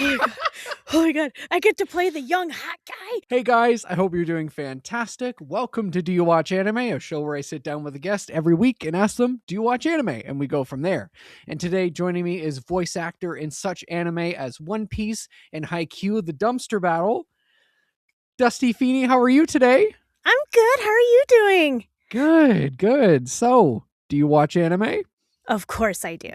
Oh my god. Oh my god. I get to play the young hot guy. Hey guys, I hope you're doing fantastic. Welcome to Do You Watch Anime, a show where I sit down with a guest every week and ask them, do you watch anime? And we go from there. And today joining me is voice actor in such anime as One Piece and Haikyuu, the Dumpster Battle. Dusty Feeney, how are you today? I'm good. How are you doing? Good. So, do you watch anime? Of course I do.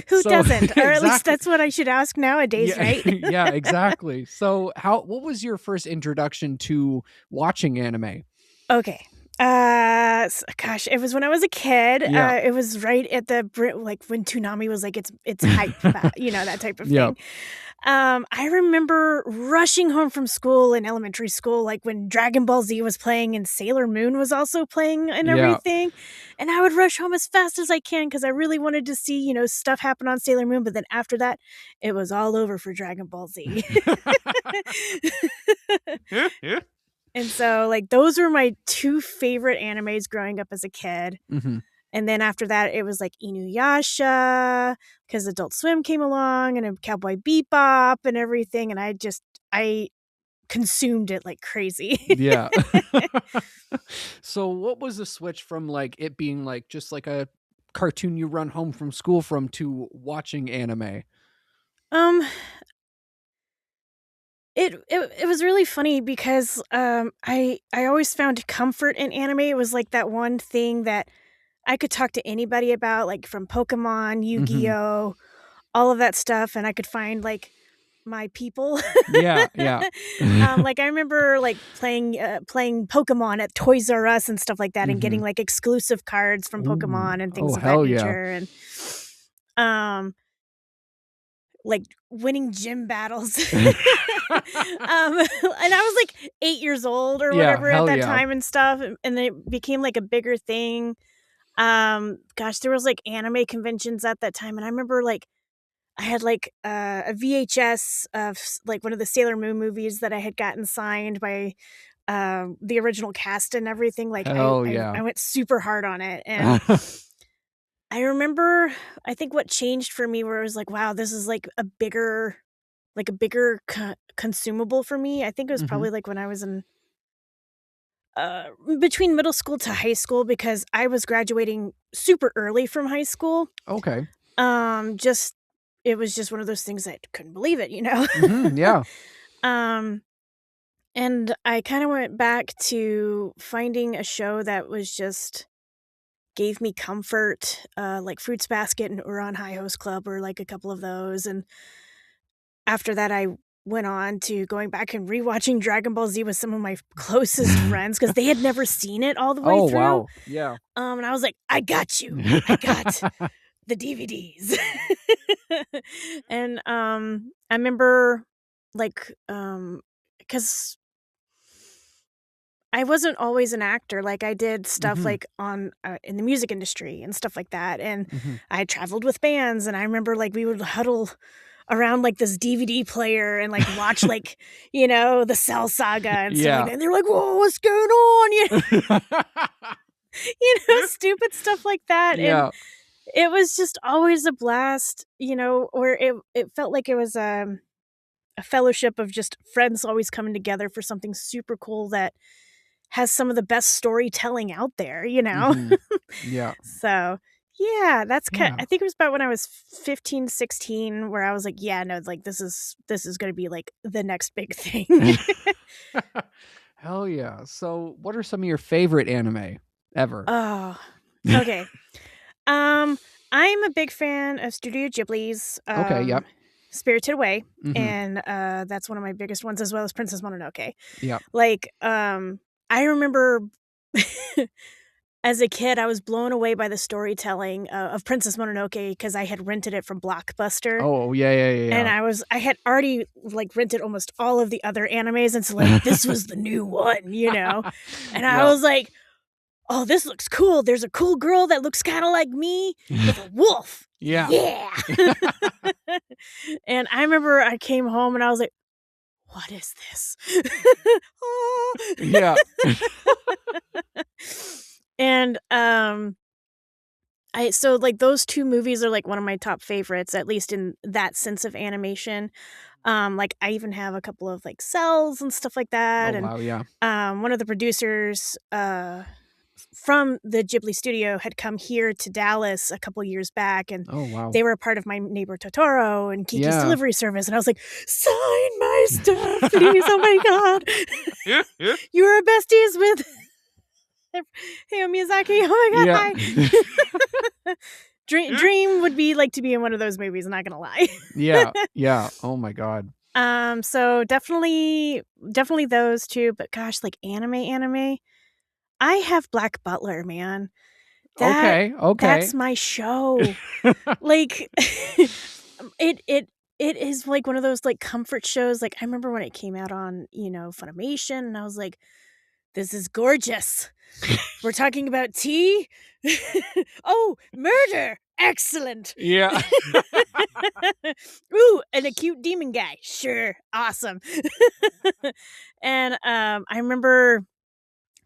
Who doesn't? Or at least that's what I should ask nowadays, right? Yeah, exactly. So, what was your first introduction to watching anime? Okay. Gosh, it was when I was a kid. Yeah. It was right at like when Toonami was like it's hype, that type of Yep. thing. I remember rushing home from school in elementary school, like when Dragon Ball Z was playing and Sailor Moon was also playing and everything. And I would rush home as fast as I can because I really wanted to see, stuff happen on Sailor Moon. But then after that, it was all over for Dragon Ball Z. And so, like, those were my two favorite animes growing up as a kid. Mm-hmm. And then after that, it was like Inuyasha, because Adult Swim came along, and Cowboy Bebop and everything. And I consumed it like crazy. Yeah. So what was the switch from like it being like just like a cartoon you run home from school from to watching anime? It was really funny because I always found comfort in anime. It was like that one thing that I could talk to anybody about, like from Pokemon, Yu-Gi-Oh, all of that stuff, and I could find like my people. Yeah. Like I remember like playing Pokemon at Toys R Us and stuff like that, and getting like exclusive cards from Pokemon and things of that nature, and like winning gym battles. And I was like 8 years old or whatever at that time and stuff, and it became like a bigger thing. Gosh, there was like anime conventions at that time, and I remember like I had like a VHS of like one of the Sailor Moon movies that I had gotten signed by the original cast and everything. Like I went super hard on it, and I remember, I think what changed for me where it was like, wow, this is like a bigger consumable for me. I think it was probably like when I was in between middle school to high school, because I was graduating super early from high school. Okay. It was just one of those things I couldn't believe it, Yeah. And I kind of went back to finding a show that was just gave me comfort, like Fruits Basket and Ouran High Host Club were like a couple of those. And after that, I went on to going back and rewatching Dragon Ball Z with some of my closest friends because they had never seen it all the way through. Wow. Yeah. And I was like, I got you. I got the DVDs. And I remember like because I wasn't always an actor. Like I did stuff like on in the music industry and stuff like that, and I traveled with bands. And I remember like we would huddle around like this DVD player and like watch like the Cell Saga and stuff like that. And they're like, "Whoa, what's going on?" Stupid stuff like that. Yeah. And it was just always a blast. Where it felt like it was a fellowship of just friends always coming together for something super cool that has some of the best storytelling out there, Yeah. So, yeah, that's I think it was about when I was 15, 16 where I was like, yeah, no, like this is going to be like the next big thing. Hell yeah. So, what are some of your favorite anime ever? Oh, okay. I'm a big fan of Studio Ghibli's Spirited Away, and that's one of my biggest ones, as well as Princess Mononoke. Yeah. Like, I remember as a kid, I was blown away by the storytelling of Princess Mononoke because I had rented it from Blockbuster. Oh, yeah. And I had already like rented almost all of the other animes, and so like this was the new one, And I was like, oh, this looks cool. There's a cool girl that looks kind of like me with a wolf. Yeah. And I remember I came home and I was like, what is this? Oh. Yeah. And So like those two movies are like one of my top favorites, at least in that sense of animation. Like I even have a couple of like cells and stuff like that. Oh, wow, yeah. One of the producers from the Ghibli studio had come here to Dallas a couple years back, and Oh, wow. they were a part of My Neighbor Totoro and Kiki's Delivery Service, and I was like, sign my stuff, please. Oh my god. You were besties with Hayao Miyazaki. Oh my god. Hi. Dream would be like to be in one of those movies, I'm not gonna lie. Yeah. Oh my god. So definitely those two, but gosh, like anime. I have Black Butler, man. Okay. That's my show. Like it is like one of those like comfort shows. Like I remember when it came out on, Funimation, and I was like, this is gorgeous. We're talking about tea. Oh, murder. Excellent. Yeah. Ooh, and a cute demon guy. Sure. Awesome. And I remember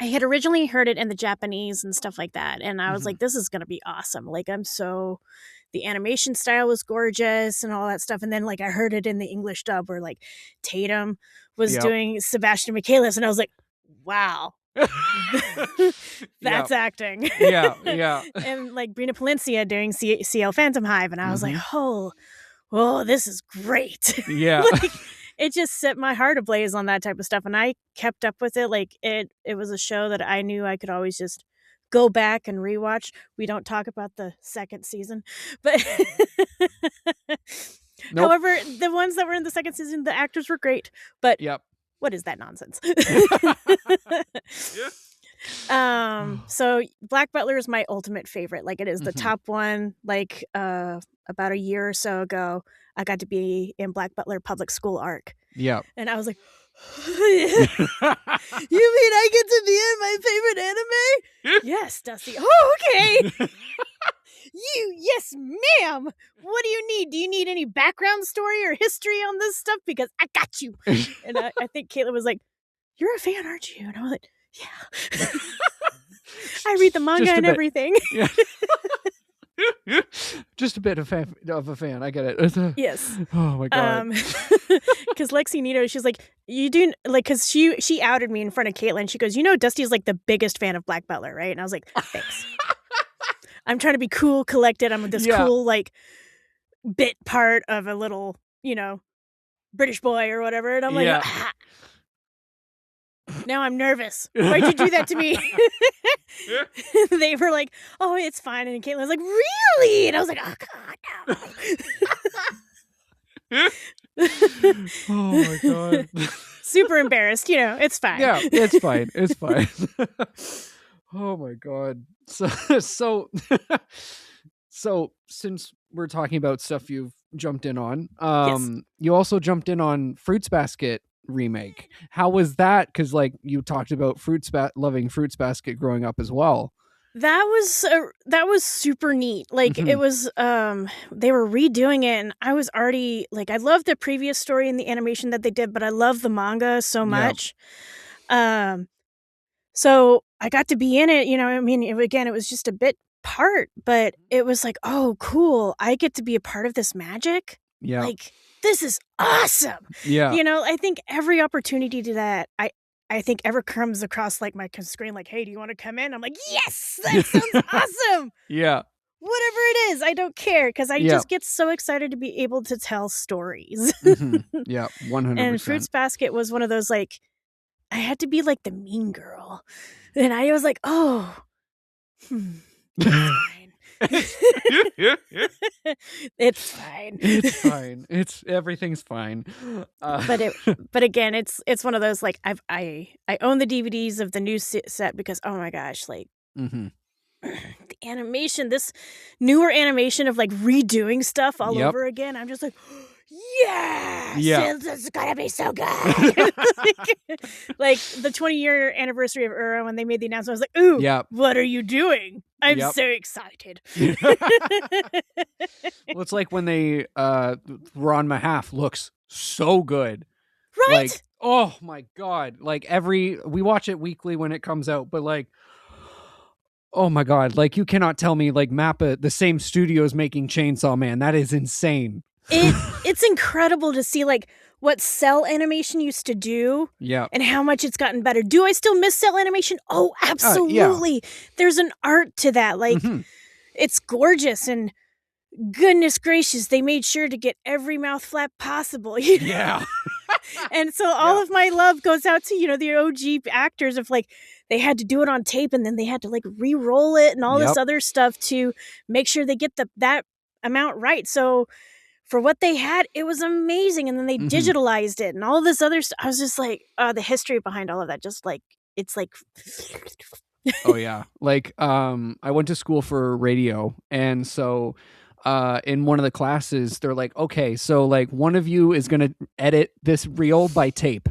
I had originally heard it in the Japanese and stuff like that. And I was like, this is going to be awesome. Like, the animation style was gorgeous and all that stuff. And then, like, I heard it in the English dub where, like, Tatum was doing Sebastian Michaelis. And I was like, wow. That's acting. Yeah. And, like, Brina Palencia doing CL Phantom Hive. And I was like, oh, this is great. Yeah. Like, it just set my heart ablaze on that type of stuff, and I kept up with it. Like it was a show that I knew I could always just go back and rewatch. We don't talk about the second season, but Nope. However, the ones that were in the second season, the actors were great. But what is that nonsense? So Black Butler is my ultimate favorite. Like it is the top one. Like about a year or so ago, I got to be in Black Butler Public School arc. Yeah. And I was like, you mean I get to be in my favorite anime? Yes, Dusty. Oh, okay. Yes, ma'am. What do you need? Do you need any background story or history on this stuff? Because I got you. And I think Caitlin was like, you're a fan, aren't you? And I was like, yeah. I read the manga and everything. Yeah. Just a bit of a fan. I get it. Yes. Oh my god. Because Lexi Nito, she's like, you do like, because she outed me in front of Caitlin. She goes, Dusty's like the biggest fan of Black Butler, right? And I was like, thanks. I'm trying to be cool, collected. I'm this cool like bit part of a little, British boy or whatever. And I'm like, now I'm nervous. Why'd you do that to me? They were like, oh, it's fine. And Caitlin was like, really? And I was like, oh, God, no. Oh, my God. Super embarrassed. It's fine. Yeah, it's fine. It's fine. Oh, my God. So since we're talking about stuff you've jumped in on, you also jumped in on Fruits Basket remake. How was that? Because like you talked about loving Fruits Basket growing up as well. That was super neat. Like it was they were redoing it, and I was already like, I loved the previous story and the animation that they did, but I love the manga so much. So I got to be in it, it was just a bit part, but it was like, oh cool, I get to be a part of this magic. Like this is awesome. I think every opportunity to that I think ever comes across like my screen, like, hey, do you want to come in? I'm like, yes, that sounds awesome. Yeah. Whatever it is, I don't care, because I just get so excited to be able to tell stories. Yeah, 100%. And Fruits Basket was one of those, like, I had to be like the mean girl. And I was like, oh, it's fine. It's fine. It's fine. Everything's fine. But again, it's one of those, like, I own the DVDs of the new set because, oh my gosh, like the animation, this newer animation of like redoing stuff all over again. I'm just like, yes, it's gonna be so good. like the 20-year anniversary of Ura, when they made the announcement, I was like, ooh, what are you doing? I'm so excited. Well, it's like when they Ron Mahaf looks so good. Right? Like, oh my god. Like we watch it weekly when it comes out, but like, Oh my god! Like you cannot tell me like Mappa, the same studio is making Chainsaw Man. That is insane. It's incredible to see like what cell animation used to do, and how much it's gotten better. Do I still miss cell animation? Oh, absolutely. Yeah. There's an art to that. Like it's gorgeous, and goodness gracious, they made sure to get every mouth flap possible. Yeah. And so all of my love goes out to, the OG actors of like, they had to do it on tape and then they had to like re-roll it and all this other stuff to make sure they get that amount right. So for what they had, it was amazing. And then they digitalized it and all this other stuff. I was just like, the history behind all of that, just like, it's like... Oh yeah. Like, I went to school for radio, and so in one of the classes, they're like, okay, so like one of you is going to edit this reel by tape,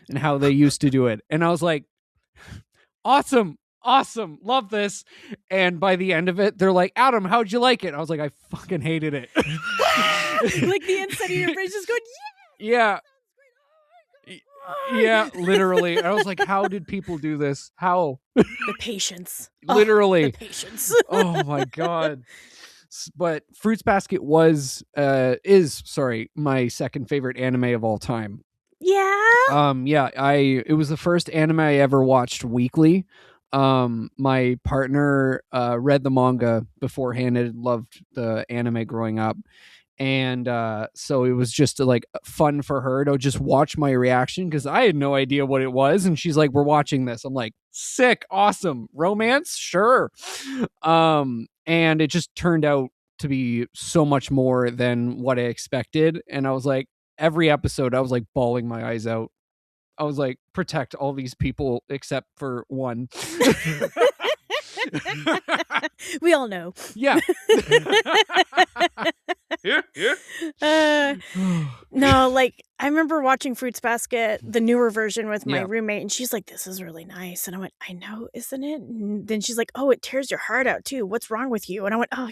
and how they used to do it. And I was like, awesome, love this. And by the end of it, they're like, Adam, how'd you like it? I was like, I fucking hated it. Like the inside of your brain's just going, yeah. Yeah, literally. I was like, how did people do this? How? The patience. Literally. The patience. Oh my god. But Fruits Basket is my second favorite anime of all time. Yeah. It was the first anime I ever watched weekly. My partner read the manga beforehand and loved the anime growing up. And so it was just like fun for her to just watch my reaction, because I had no idea what it was. And she's like, we're watching this. I'm like, sick, awesome. Romance? Sure. And it just turned out to be so much more than what I expected. And I was like, every episode, I was like bawling my eyes out. I was like, protect all these people except for one. We all know. Yeah. No, like I remember watching Fruits Basket, the newer version, with my roommate, and she's like, this is really nice. And I went, I know, isn't it? And then she's like, oh, it tears your heart out too. What's wrong with you? And I went, oh,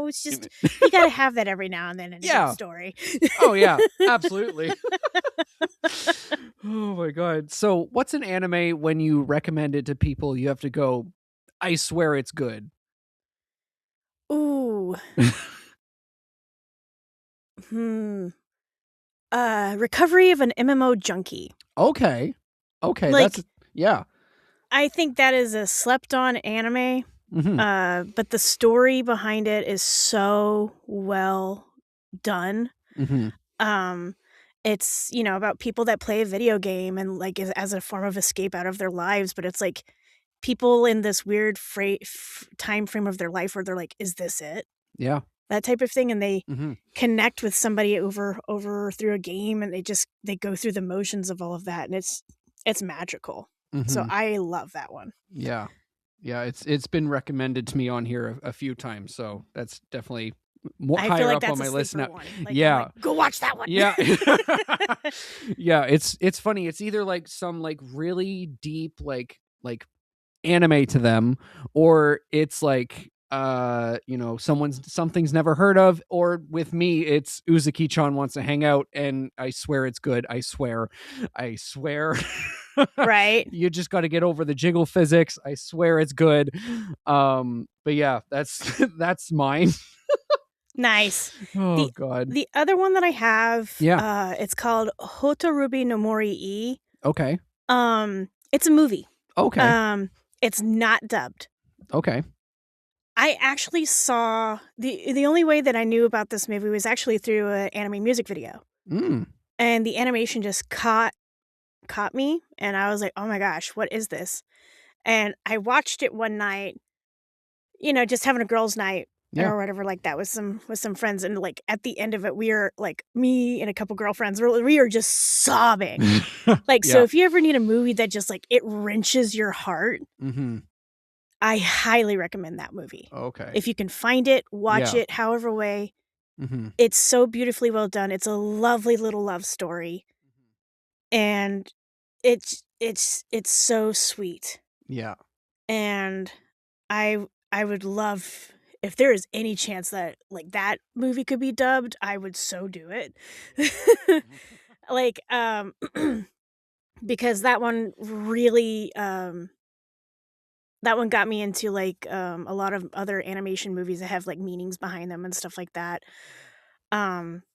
it's just, you got to have that every now and then in a good story. Oh, yeah, absolutely. Oh my God. So what's an anime when you recommend it to people, you have to go, I swear it's good? Ooh. Recovery of an MMO Junkie. Okay. Like, that's yeah. I think that is a slept on anime. But the story behind it is so well done. It's, about people that play a video game and like as a form of escape out of their lives, but it's like people in this weird time frame of their life where they're like, is this it? Yeah. That type of thing, and they connect with somebody over through a game, and they go through the motions of all of that, and it's magical. So I love that one. Yeah, it's been recommended to me on here a few times, so that's definitely higher up on my list now. Like, like, go watch that one. Yeah. Yeah, it's funny. It's either like some like really deep like anime to them, or it's like something's never heard of, or with me it's Uzuki-chan wants to hang out and I swear it's good. I swear. Right. You just got to get over the jiggle physics. I swear it's good. But yeah, that's mine. Nice. God. The other one that I have, it's called Hotorubi no Mori-e. Okay. It's a movie. Okay. It's not dubbed. Okay. I actually saw the only way that I knew about this movie was actually through an anime music video. And the animation just caught me, and I was like, oh my gosh, what is this? And I watched it one night, just having a girls' night or whatever like that with some friends, and like at the end of it, we are like, me and a couple girlfriends, we are just sobbing. Like, so if you ever need a movie that just like it wrenches your heart, I highly recommend that movie. Okay. If you can find it, watch it however way. It's so beautifully well done. It's a lovely little love story. And it's so sweet. Yeah. And I would love, if there is any chance that like that movie could be dubbed, I would so do it. Like because that one really that one got me into like a lot of other animation movies that have like meanings behind them and stuff like that.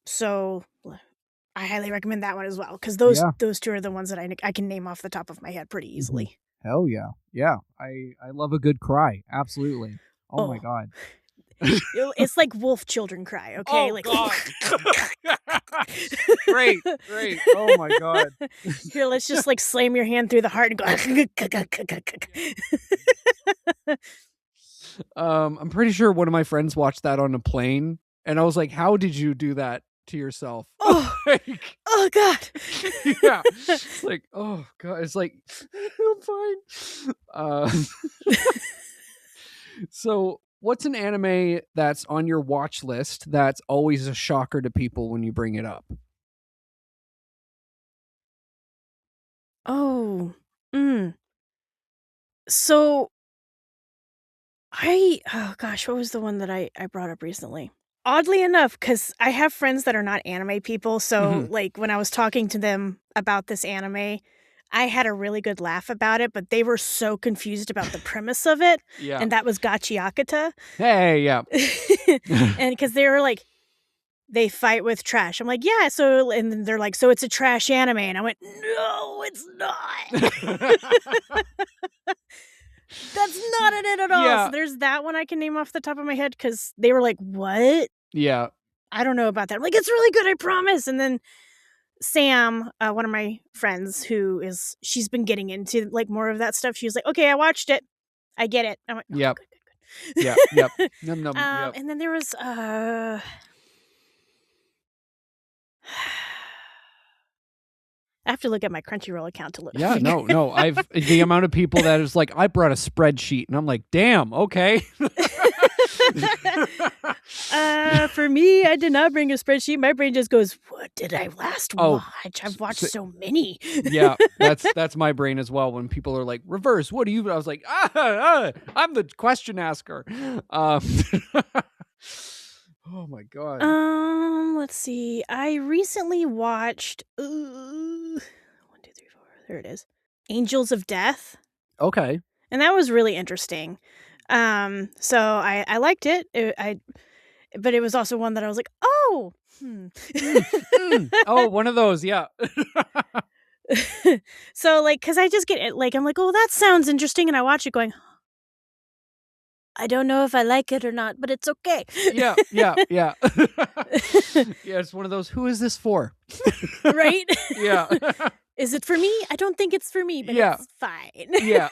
So I highly recommend that one as well, because those two are the ones that I can name off the top of my head pretty easily. Hell yeah. Yeah. I love a good cry. Absolutely. Oh my God. It's like wolf children cry, okay? Oh, like God. Great. Oh my God. Here, let's just like slam your hand through the heart and go. I'm pretty sure one of my friends watched that on a plane, and I was like, how did you do that to yourself? Oh, oh God. Yeah. It's like, oh God. It's like, I'm fine. So what's an anime that's on your watch list that's always a shocker to people when you bring it up? Oh. So oh gosh, what was the one that I brought up recently? Oddly enough, because I have friends that are not anime people, so like when I was talking to them about this anime, I had a really good laugh about it, but they were so confused about the premise of it. Yeah. And that was Gachiakata. Hey, yeah. And because they were like, they fight with trash. I'm like, yeah, so, and then they're like, so it's a trash anime. And I went, no, it's not. That's not it at all. Yeah. So there's that one I can name off the top of my head, because they were like, what? Yeah. I don't know about that. I'm like, it's really good, I promise. And then Sam, one of my friends she's been getting into like more of that stuff. She was like, okay, I watched it. I get it. I went, oh, yep. Good. Yep. Yep. And then there was I have to look at my Crunchyroll account to look. Yeah, no. I've the amount of people that is like, I brought a spreadsheet, and I'm like, damn, okay. For me, I did not bring a spreadsheet. My brain just goes, what did I last watch? I've watched so many. Yeah, that's my brain as well. When people are like, reverse, what do you? I was like, I'm the question asker. Oh my God. Let's see. I recently watched 1, 2, 3, 4. There it is. Angels of Death. Okay. And that was really interesting. So I liked it. But it was also one that I was like, oh. Oh, one of those, yeah. So like, because I just get it, like, I'm like, oh, that sounds interesting, and I watch it going, I don't know if I like it or not, but it's okay. Yeah. Yeah, it's one of those, who is this for? Right? Yeah. Is it for me? I don't think it's for me, but it's fine. Yeah.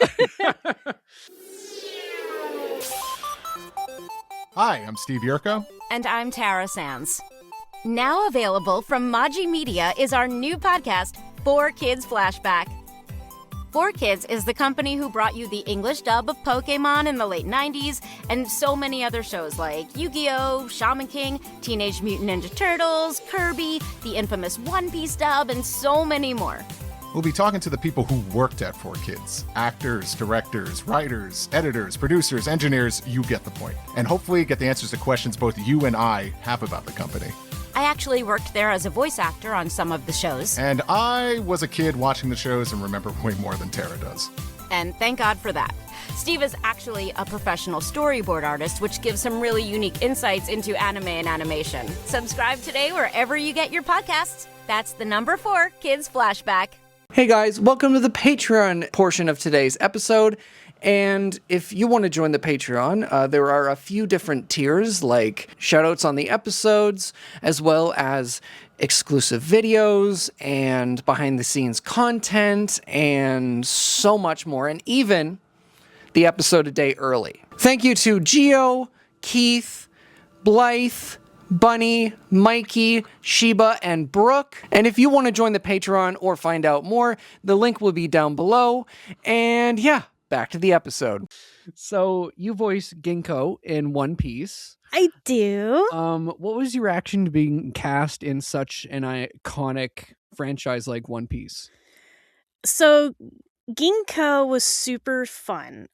Hi, I'm Steve Yurko. And I'm Tara Sands. Now available from Maji Media is our new podcast, 4Kids Flashback. 4Kids is the company who brought you the English dub of Pokemon in the late 90s and so many other shows like Yu-Gi-Oh!, Shaman King, Teenage Mutant Ninja Turtles, Kirby, the infamous One Piece dub, and so many more. We'll be talking to the people who worked at 4Kids. Actors, directors, writers, editors, producers, engineers, you get the point. And hopefully get the answers to questions both you and I have about the company. I actually worked there as a voice actor on some of the shows. And I was a kid watching the shows and remember way more than Tara does. And thank God for that. Steve is actually a professional storyboard artist, which gives some really unique insights into anime and animation. Subscribe today wherever you get your podcasts. That's the number 4 Kids Flashback. Hey guys, welcome to the Patreon portion of today's episode. And if you want to join the Patreon, there are a few different tiers, like shoutouts on the episodes, as well as exclusive videos and behind-the-scenes content, and so much more, and even the episode a day early. Thank you to Gio, Keith, Blythe, Bunny, Mikey, Sheba, and Brooke. And if you want to join the Patreon or find out more, the link will be down below. And yeah, back to the episode. So you voice Ginkgo in One Piece. I do. What was your reaction to being cast in such an iconic franchise like One Piece? So Ginkgo was super fun.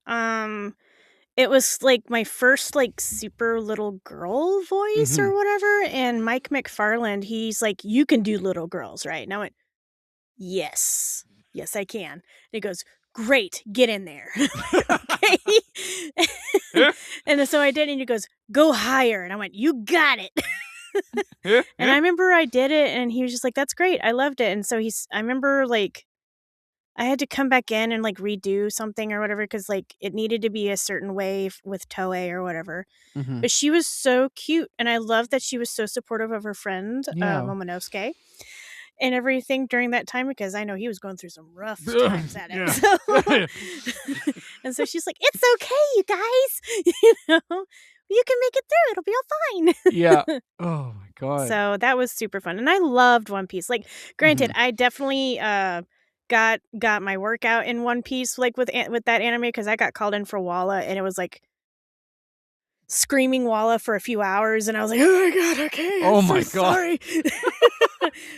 It was like my first like super little girl voice or whatever. And Mike McFarland, he's like, you can do little girls, right? And I went, yes, I can. And he goes, great, get in there. Okay. And so I did, and he goes, go higher. And I went, you got it. And I remember I did it, and he was just like, that's great. I loved it. And so I remember like, I had to come back in and like redo something or whatever, because like it needed to be a certain way with Toei or whatever. Mm-hmm. But she was so cute, and I love that she was so supportive of her friend, Momonosuke, and everything during that time, because I know he was going through some rough times at it. So, and so she's like, it's okay, you guys. You can make it through. It'll be all fine. Yeah. Oh my God. So that was super fun. And I loved One Piece. Like, granted, I definitely got my workout in One Piece, like with that anime, because I got called in for Walla, and it was like screaming Walla for a few hours, and I was like, oh my God, okay. Oh my God. Sorry.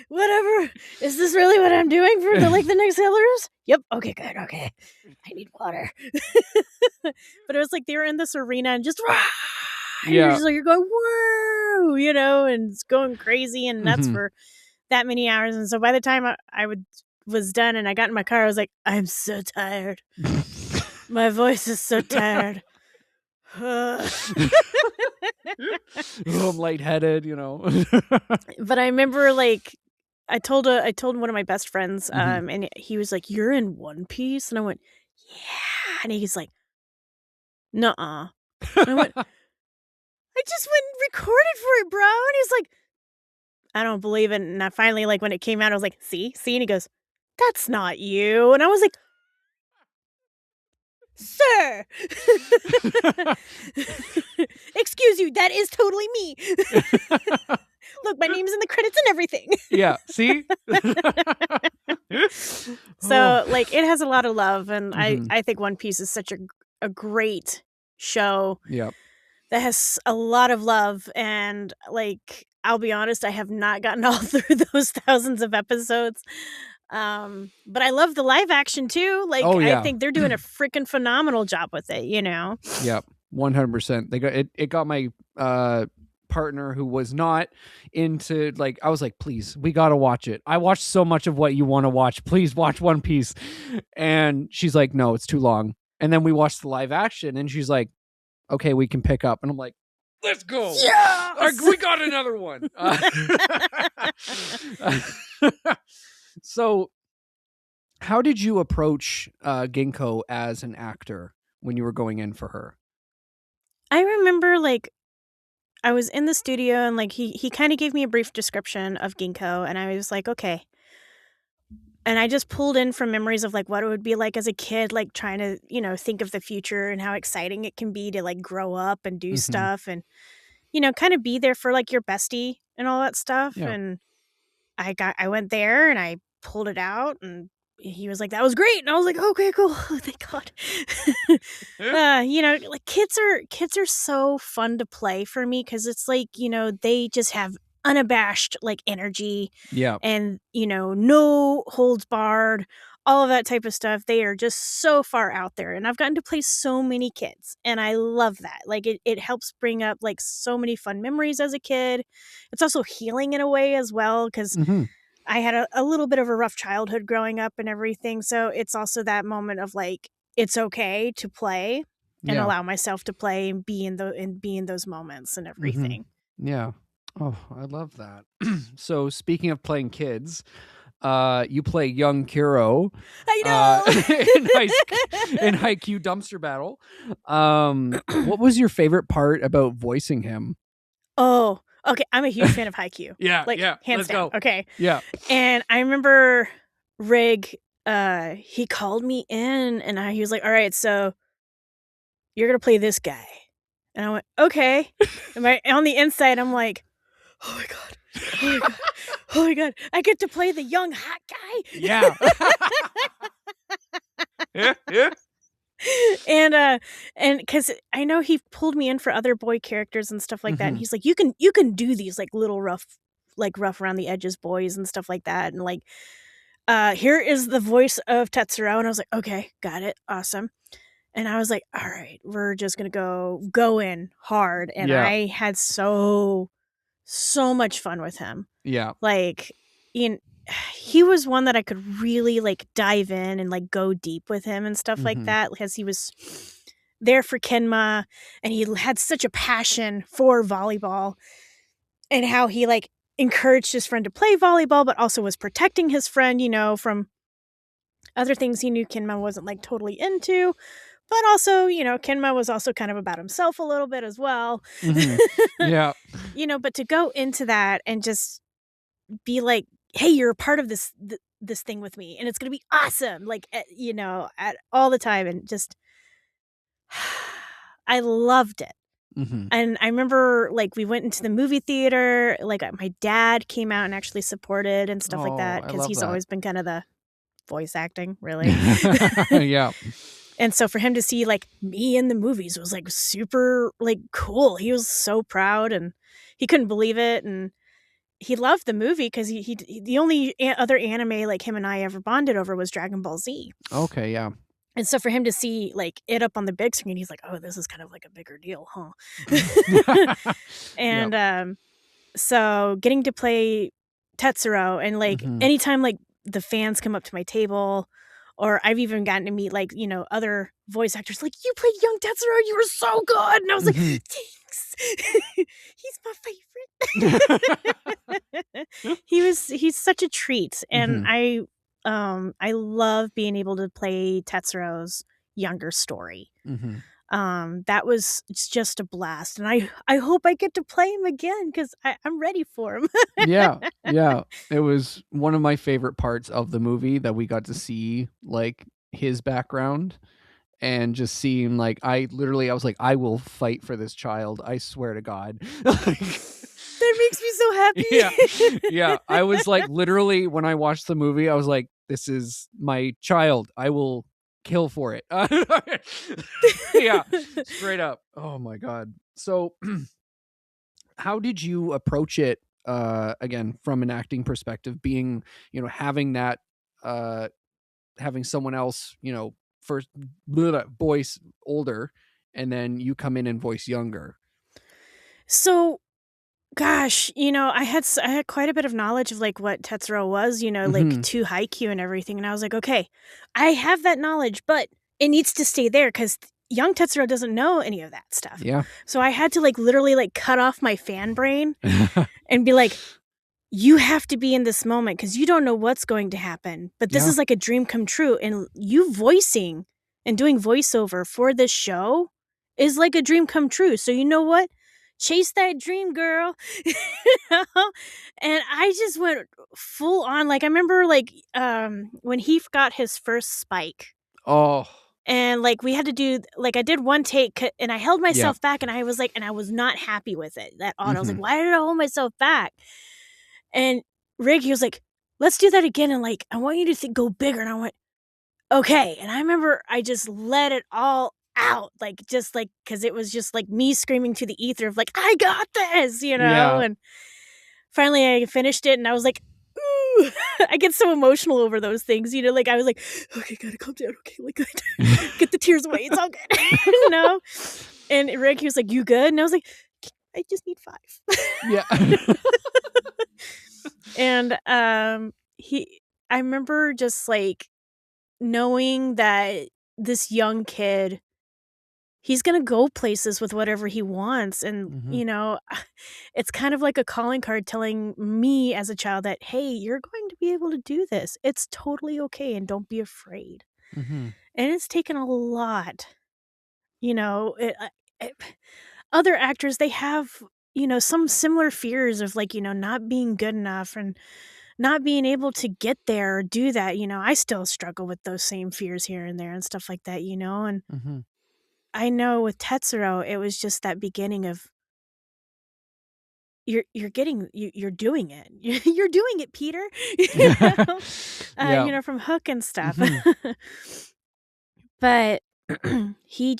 Whatever. Is this really what I'm doing for the next Hillers? Yep. Okay, good. Okay. I need water. But it was like they were in this arena and just you're going, whoa, and it's going crazy and nuts for that many hours. And so by the time I was done and I got in my car, I was like, I'm so tired. My voice is so tired. I'm lightheaded, But I remember, like, I told one of my best friends, and he was like, "You're in One Piece," and I went, "Yeah," and he's like, "Nuh-uh." And I went, "I just went and recorded for it, bro," and he's like, "I don't believe it." And I finally, like, when it came out, I was like, "See," and he goes, "That's not you," and I was like, sir. Excuse you, that is totally me. Look, my name's in the credits and everything. Yeah, see? So, like, it has a lot of love, and I think One Piece is such a great show. Yep. That has a lot of love, and, like, I'll be honest, I have not gotten all through those thousands of episodes. But I love the live action too. Like, I think they're doing a freaking phenomenal job with it, Yep, 100%. They got it. It got my partner, who was not into, like, I was like, please, we gotta watch it. I watched so much of what you want to watch. Please watch One Piece. And she's like, no, it's too long. And then we watched the live action, and she's like, okay, we can pick up. And I'm like, let's go. Yes! We got another one. So, how did you approach Ginkgo as an actor when you were going in for her? I remember, like, I was in the studio, and, like, he kind of gave me a brief description of Ginkgo, and I was like, okay. And I just pulled in from memories of, like, what it would be like as a kid, like, trying to, think of the future and how exciting it can be to, like, grow up and do stuff and, kind of be there for, like, your bestie and all that stuff. Yeah. And I went there and I pulled it out, and he was like, that was great. And I was like, okay, cool. Oh, thank God. Like, kids are so fun to play for me, because it's like, they just have unabashed, like, energy. Yeah. And, no holds barred, all of that type of stuff. They are just so far out there. And I've gotten to play so many kids, and I love that. Like, it helps bring up, like, so many fun memories as a kid. It's also healing in a way as well, because I had a little bit of a rough childhood growing up and everything. So it's also that moment of, like, it's okay to play and allow myself to play and be in those moments and everything. Yeah. Oh, I love that. So, speaking of playing kids, you play young Kuro. I know. In Haikyuu Dumpster Battle. What was your favorite part about voicing him? Oh, okay. I'm a huge fan of Haikyuu. Yeah, like, yeah. Hands Let's down. go. Okay. Yeah. And I remember Rig, he called me in, and he was like, all right, so you're going to play this guy. And I went, okay. And on the inside, I'm like, oh my God. Oh my God. Oh my God. I get to play the young hot guy. Yeah. Yeah. And because I know he pulled me in for other boy characters and stuff like that. And he's like, you can do these, like, little rough around the edges boys and stuff like that. And, like, here is the voice of Tetsuro. And I was like, okay, got it. Awesome. And I was like, all right, we're just going to go in hard. And I had so much fun with him. Yeah. Like, he was one that I could really like dive in and like go deep with him and stuff like that, because he was there for Kenma and he had such a passion for volleyball and how he like encouraged his friend to play volleyball, but also was protecting his friend, from other things he knew Kenma wasn't like totally into. But also, Kenma was also kind of about himself a little bit as well. Yeah. But to go into that and just be like, hey, you're a part of this thing with me and it's going to be awesome. Like, at all the time. And just, I loved it. And I remember like we went into the movie theater, like my dad came out and actually supported and stuff like that. Cause he's always been kind of the voice acting, really. Yeah. And so for him to see like me in the movies was like super like cool. He was so proud and he couldn't believe it. And he loved the movie because he the only other anime like him and I ever bonded over was Dragon Ball Z. Okay, yeah. And so for him to see like it up on the big screen, he's like, oh, this is kind of like a bigger deal, huh? And so getting to play Tetsuro and like anytime like the fans come up to my table, or I've even gotten to meet like, other voice actors like, you played young Tetsuro, you were so good. And I was like, thanks. He's my favorite. He's such a treat. And I love being able to play Tetsuro's younger story. That was just a blast. And I hope I get to play him again because I'm ready for him. Yeah. It was one of my favorite parts of the movie that we got to see like his background and just seeing like, I was like, I will fight for this child. I swear to God. That makes me so happy. Yeah. I was like, literally when I watched the movie, I was like, this is my child. I will kill for it. Yeah, straight up. Oh my God. So how did you approach it again from an acting perspective, being having that having someone else first voice older and then you come in and voice younger? So gosh, I had quite a bit of knowledge of like what Tetsuro was, like to Haikyuu and everything, and I was like, okay, I have that knowledge, but it needs to stay there because young Tetsuro doesn't know any of that stuff. Yeah. So I had to like literally like cut off my fan brain and be like, you have to be in this moment because you don't know what's going to happen, but this is like a dream come true, and you voicing and doing voiceover for this show is like a dream come true. So you know what? Chase that dream, girl. And I just went full on. Like I remember like when he got his first spike. Oh. And like we had to do like I did one take and I held myself back and I was like, and I was not happy with it that on. I was like, why did I hold myself back? And Rig, he was like, let's do that again. And like, I want you to go bigger. And I went, okay. And I remember I just let it all out, like just like because it was just like me screaming to the ether of like, I got this, and finally I finished it and I was like, ooh. I get so emotional over those things, like I was like, okay, gotta calm down, okay, like get the tears away, it's all good. And Rick, he was like, you good? And I was like, I just need 5. Yeah. And I remember just like knowing that this young kid, he's going to go places with whatever he wants. And, it's kind of like a calling card telling me as a child that, hey, you're going to be able to do this. It's totally okay. And don't be afraid. And it's taken a lot, other actors, they have, some similar fears of like, not being good enough and not being able to get there or do that. I still struggle with those same fears here and there and stuff like that, and I know with Tetsuro, it was just that beginning of you're doing it. You're doing it, Peter. From Hook and stuff. But he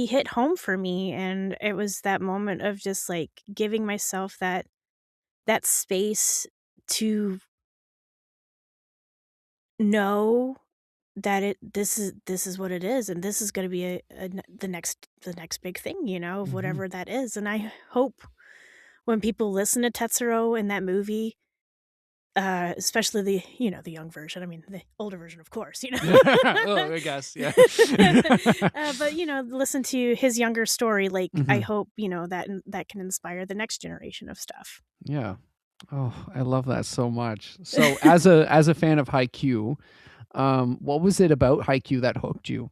hit home for me, and it was that moment of just like giving myself that space to know that this is what it is, and this is going to be the next big thing, of whatever that is. And I hope when people listen to Tetsuro in that movie, especially the young version. I mean, the older version, of course. I guess, yeah. But listen to his younger story. Like, I hope that can inspire the next generation of stuff. Yeah. Oh, I love that so much. So, as a fan of Haikyuu, what was it about Haikyuu that hooked you?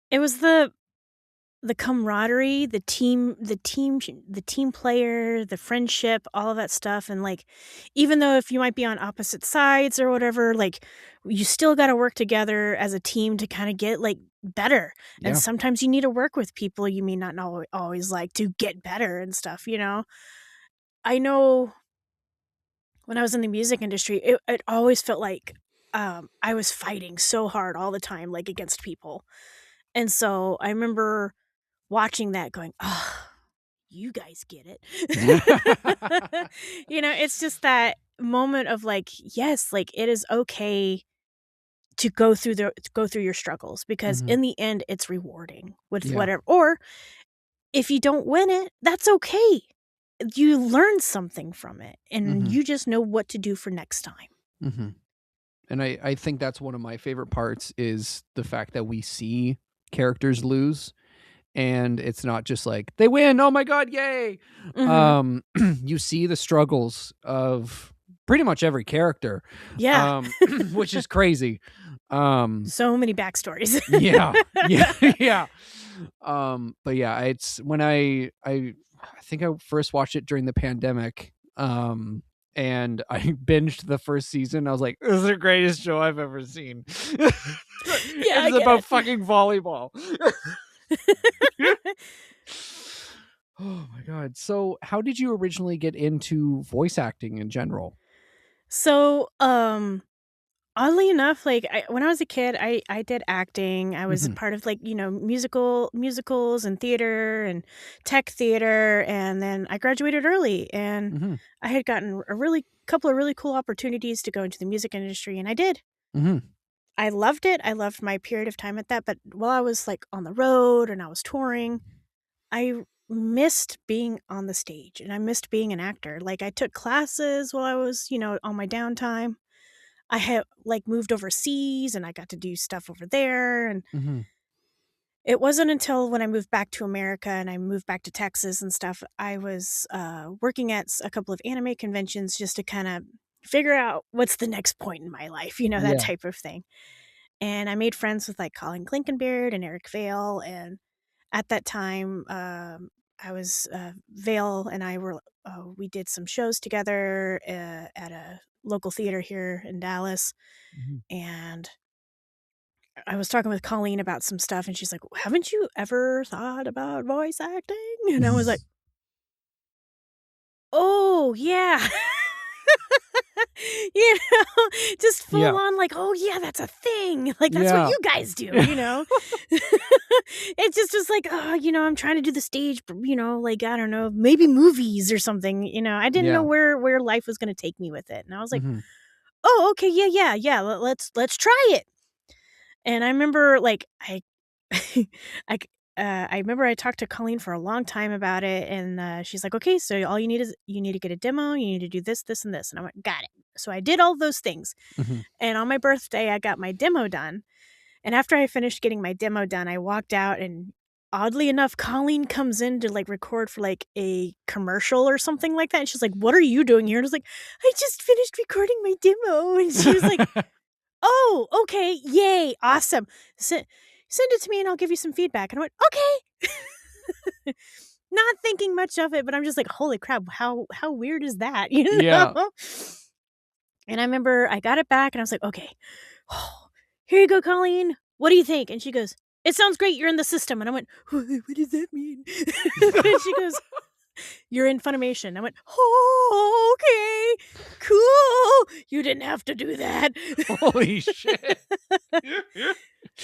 It was the camaraderie, the team player, the friendship, all of that stuff. And like, even though if you might be on opposite sides or whatever, like, you still got to work together as a team to kind of get like better. Yeah. And sometimes you need to work with people you may not always like to get better and stuff. I know when I was in the music industry, it always felt like I was fighting so hard all the time, like against people. And so I remember watching that going, oh, you guys get it. It's just that moment of like, yes, like it is okay to go through your struggles, because in the end it's rewarding with whatever. Or if you don't win it, that's okay. You learn something from it, and you just know what to do for next time. And I think that's one of my favorite parts, is the fact that we see characters lose, and it's not just like they win, oh my god, yay. You see the struggles of pretty much every character, which is crazy. So many backstories. yeah. But yeah, it's when I think I first watched it during the pandemic, and I binged the first season. I was like, this is the greatest show I've ever seen. It's about fucking volleyball. Oh my god. So how did you originally get into voice acting in general? So oddly enough, like when I was a kid, I did acting. I was part of like musicals and theater and tech theater, and then I graduated early, and I had gotten a couple of really cool opportunities to go into the music industry, and I did. I loved it. I loved my period of time at that. But while I was like on the road and I was touring, I missed being on the stage, and I missed being an actor. Like, I took classes while I was, on my downtime. I had like moved overseas, and I got to do stuff over there. And it wasn't until when I moved back to America and I moved back to Texas and stuff, I was working at a couple of anime conventions just to kind of figure out what's the next point in my life, that type of thing. And I made friends with like Colin Klinkenbeard and Eric Vale. And at that time, I was Vale and I were we did some shows together at a local theater here in Dallas. And I was talking with Colleen about some stuff, and she's like, haven't you ever thought about voice acting? And I was like, oh yeah. Just full on like, oh yeah, that's a thing. Like, that's what you guys do, It just was like, oh, I'm trying to do the stage, like, I don't know, maybe movies or something, I didn't know where life was going to take me with it. And I was like, oh, okay, yeah, let's try it. And I remember like I remember I talked to Colleen for a long time about it, and she's like, okay, so all you need to get a demo, you need to do this, and this. And I went, got it. So I did all those things. And on my birthday, I got my demo done. And after I finished getting my demo done, I walked out, and oddly enough, Colleen comes in to like record for like a commercial or something like that. And she's like, what are you doing here? And I was like, I just finished recording my demo. And she was like, oh, okay, yay, awesome. Send it to me and I'll give you some feedback. And I went, okay. Not thinking much of it, but I'm just like, holy crap, how weird is that? Yeah. And I remember I got it back and I was like, okay, here you go, Colleen. What do you think? And she goes, it sounds great. You're in the system. And I went, what does that mean? And she goes, you're in Funimation. I went, oh, okay, cool. You didn't have to do that. Holy shit.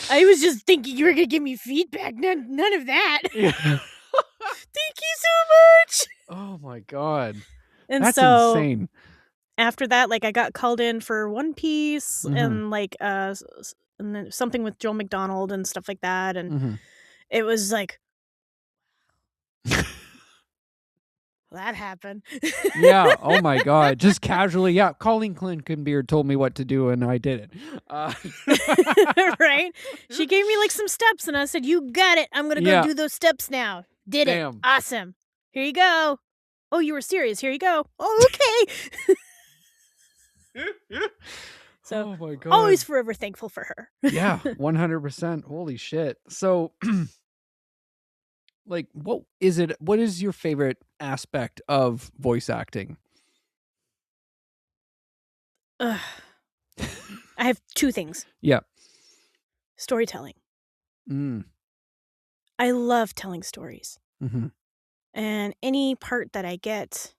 I was just thinking you were going to give me feedback. None of that. Thank you so much. Oh my God. And that's so insane. After that, like, I got called in for One Piece and like and then something with Joel McDonald and stuff like that. And it was like, that happened. Yeah. Oh my God. Just casually. Yeah. Colleen Clinkenbeard told me what to do and I did it. Right? She gave me like some steps and I said, you got it. I'm going to go do those steps now. Did it. Awesome. Here you go. Oh, you were serious. Here you go. Oh, okay. So, oh my God. Always forever thankful for her. Yeah. 100%. Holy shit. So, like, what is your favorite aspect of voice acting? I have two things. Yeah. Storytelling. I love telling stories. Mm-hmm. And any part that I get,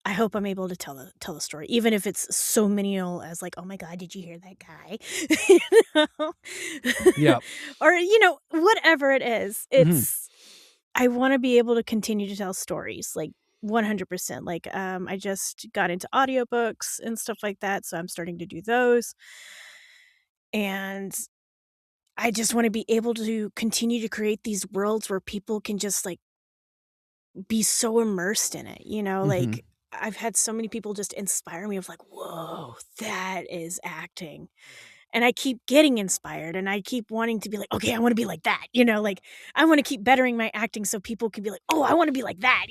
I hope I'm able to tell the story, even if it's so menial as like, oh my God, did you hear that guy? You know? Yeah. Or, whatever it is, it's, I want to be able to continue to tell stories, like 100%. Like, I just got into audiobooks and stuff like that, so I'm starting to do those. And I just want to be able to continue to create these worlds where people can just like be so immersed in it, like I've had so many people just inspire me of like, whoa, that is acting. And I keep getting inspired and I keep wanting to be like, okay, I want to be like that, like I want to keep bettering my acting so people can be like, oh, I want to be like that,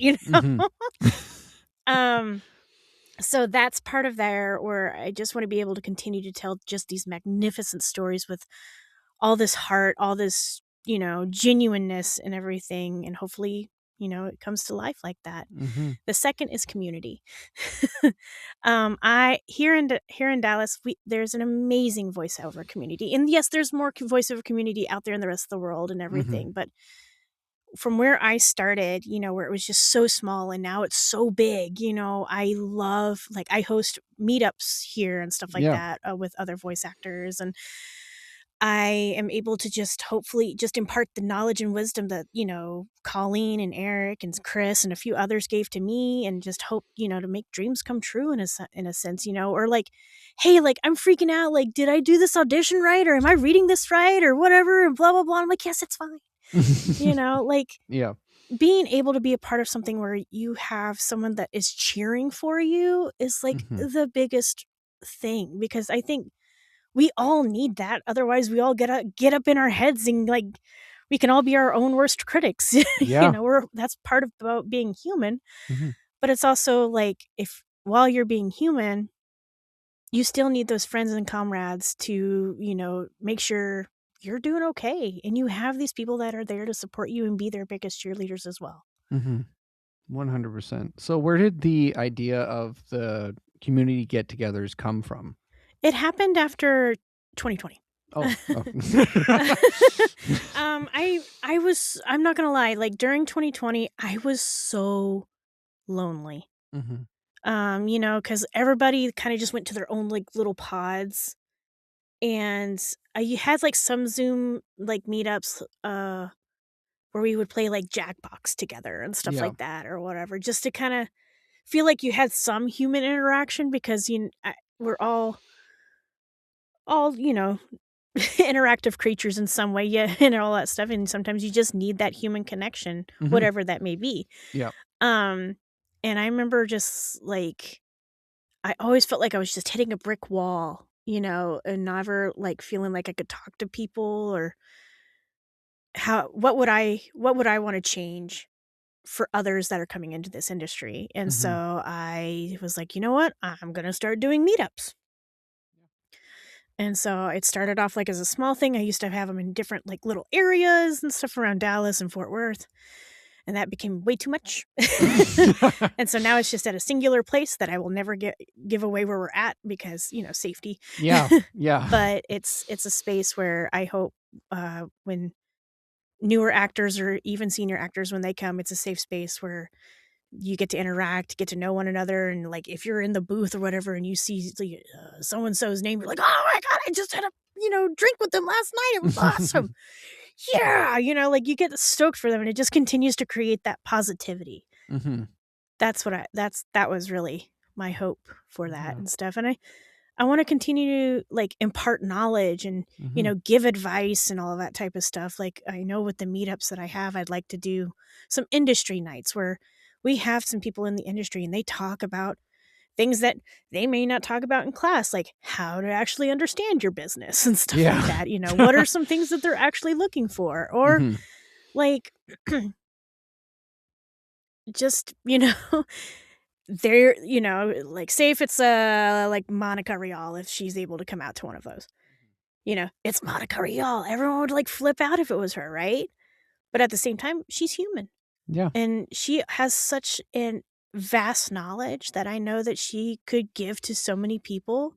So that's part of there where I just want to be able to continue to tell just these magnificent stories with all this heart, all this, genuineness and everything. And hopefully, it comes to life like that. The second is community. I here in Dallas, there's an amazing voiceover community, and yes, there's more voiceover community out there in the rest of the world and everything. But from where I started, where it was just so small, and now it's so big. I love I host meetups here and stuff like that with other voice actors, and I am able to just hopefully just impart the knowledge and wisdom that, Colleen and Eric and Chris and a few others gave to me, and just hope, to make dreams come true in a sense, or like, hey, like I'm freaking out. Like, did I do this audition right? Or am I reading this right? Or whatever, and blah, blah, blah. I'm like, yes, it's fine. Being able to be a part of something where you have someone that is cheering for you is like the biggest thing, because I think we all need that. Otherwise, we all get up in our heads and like we can all be our own worst critics. That's part of about being human. But it's also like, if while you're being human, you still need those friends and comrades to, make sure you're doing okay, and you have these people that are there to support you and be their biggest cheerleaders as well. 100%. So where did the idea of the community get-togethers come from? It happened after 2020. Oh. I'm not gonna lie, like during 2020, I was so lonely. Because everybody kind of just went to their own like little pods, and I had like some Zoom like meetups where we would play like Jackbox together and stuff like that, or whatever, just to kind of feel like you had some human interaction, because we're all interactive creatures in some way, and all that stuff, and sometimes you just need that human connection, whatever that may be. And I remember just like, I always felt like I was just hitting a brick wall, and never like feeling like I could talk to people, or what would I want to change for others that are coming into this industry. And so I was like, you know what, I'm gonna start doing meetups. And so it started off like as a small thing. I used to have them in different like little areas and stuff around Dallas and Fort Worth. And that became way too much. And so now it's just at a singular place that I will never give away where we're at, because, safety. Yeah. But it's a space where I hope when newer actors or even senior actors, when they come, it's a safe space where you get to interact, get to know one another. And like, if you're in the booth or whatever and you see so-and-so's name, you're like, oh my God, I just had a drink with them last night. It was awesome. Yeah, like you get stoked for them, and it just continues to create that positivity. That was really my hope for that and stuff. And I want to continue to like impart knowledge and give advice and all of that type of stuff. Like, I know with the meetups that I have, I'd like to do some industry nights where we have some people in the industry and they talk about things that they may not talk about in class, like how to actually understand your business and stuff like that. You know, what are some things that they're actually looking for? Or like, just, you know, they're, you know, like say if it's like Monica Rial, if she's able to come out to one of those, you know, it's Monica Rial. Everyone would like flip out if it was her, right? But at the same time, she's human. Yeah. And she has such an vast knowledge that I know that she could give to so many people.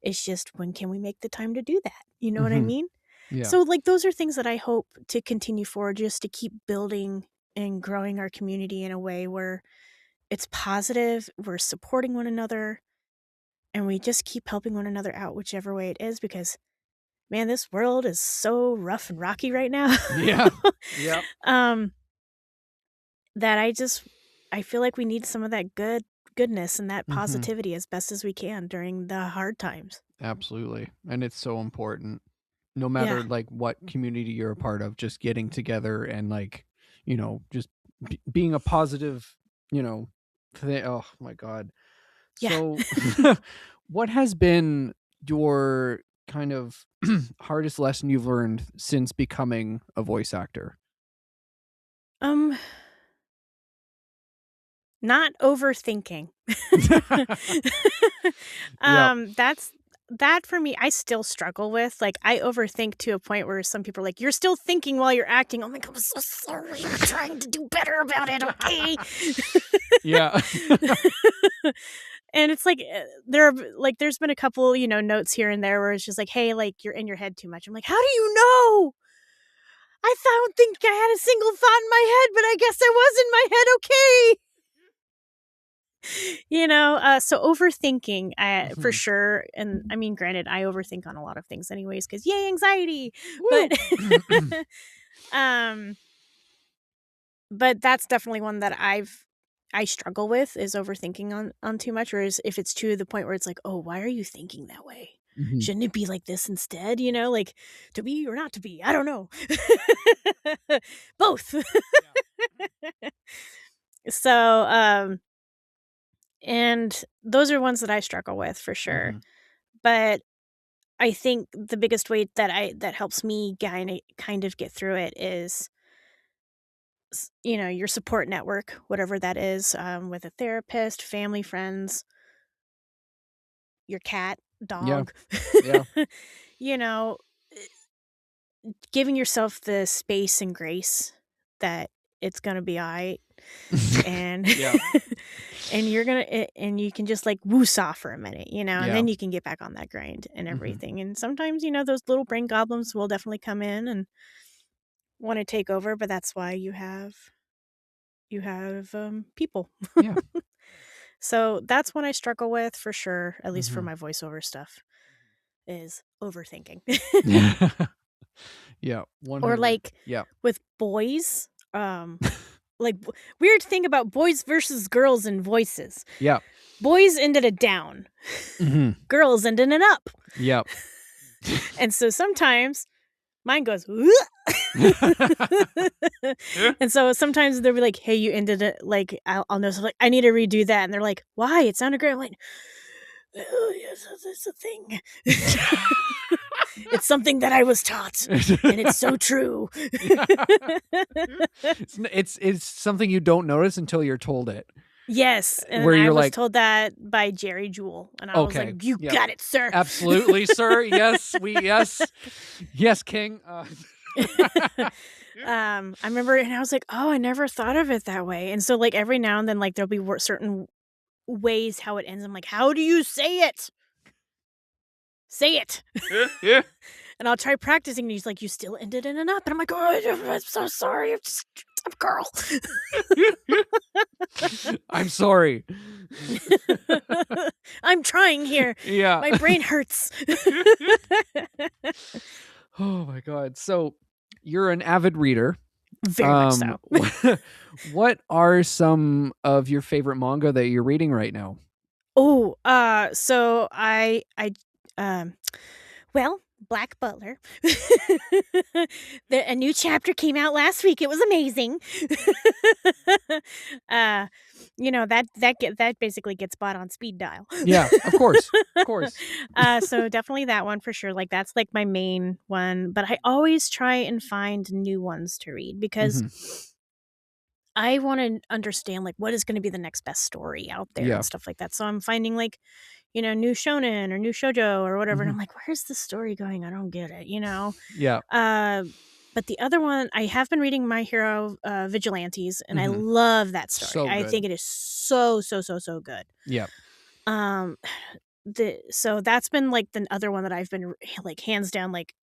It's just, when can we make the time to do that? You know what I mean? Yeah. So like those are things that I hope to continue forward, just to keep building and growing our community in a way where it's positive, we're supporting one another, and we just keep helping one another out whichever way it is, because man, this world is so rough and rocky right now. Yeah. Yeah. That I feel like we need some of that goodness and that positivity as best as we can during the hard times. Absolutely. And it's so important, no matter like what community you're a part of, just getting together and like, you know, just being a positive, you know, oh my God. So what has been your kind of hardest lesson you've learned since becoming a voice actor? Not overthinking. That for me, I still struggle with. Like, I overthink to a point where some people are like, "You're still thinking while you're acting." I'm like, "I'm so sorry. I'm trying to do better about it, okay?" Yeah. And it's like, there's been a couple, you know, notes here and there where it's just like, "Hey, like, you're in your head too much." I'm like, "How do you know? I don't think I had a single thought in my head, but I guess I was in my head, okay." You know, so overthinking, for sure. And I mean, granted, I overthink on a lot of things anyways, because yay, anxiety. Woo! But that's definitely one that I struggle with, is overthinking on too much, or if it's to the point where it's like, oh, why are you thinking that way? Shouldn't it be like this instead? You know, like, to be or not to be? I don't know. Both. So, and those are ones that I struggle with for sure. But I think the biggest way that helps me kind of get through it is, you know, your support network, whatever that is, with a therapist, family, friends, your cat, dog. Yeah. You know, giving yourself the space and grace that it's gonna be all right. And and you can just like woosah for a minute, you know, and then you can get back on that grind and everything. And sometimes, you know, those little brain goblins will definitely come in and want to take over, but that's why you have people. Yeah. So that's one I struggle with for sure, at least for my voiceover stuff, is overthinking. Yeah. 100. Or like with boys, like weird thing about boys versus girls in voices. Yeah. Boys ended it down. Girls ended it up. Yep. And so sometimes mine goes, and so sometimes they'll be like, "Hey, you ended it." Like, I'll know, so like, I need to redo that, and they're like, "Why? It sounded great." I'm like, "Oh yes, it's a thing. It's something that I was taught, and it's so true." It's something you don't notice until you're told it. Yes, and where I you're was like, told that by Jerry Jewell, and I was like, "You got it, sir." Absolutely, sir. Yes, yes, King. I remember, and I was like, "Oh, I never thought of it that way." And so, like, every now and then, like, there'll be certain ways how it ends. I'm like, "How do you say it? Say it." Yeah. And I'll try practicing, and he's like, "You still ended in an up." And I'm like, "Oh, I'm so sorry. I'm a girl." I'm sorry. I'm trying here. Yeah. My brain hurts. Oh my God. So you're an avid reader. Very much so. What are some of your favorite manga that you're reading right now? Oh, so well, Black Butler. A new chapter came out last week. It was amazing. That basically gets bought on speed dial. Yeah, of course. So definitely that one for sure. Like that's like my main one, but I always try and find new ones to read because I want to understand like what is going to be the next best story out there and stuff like that. So I'm finding like, new shonen or new shoujo or whatever. And I'm like, where's the story going? I don't get it, Yeah. But the other one, I have been reading My Hero Vigilantes, and I love that story. So I think it is so good. Yeah. So that's been like the other one that I've been like hands down like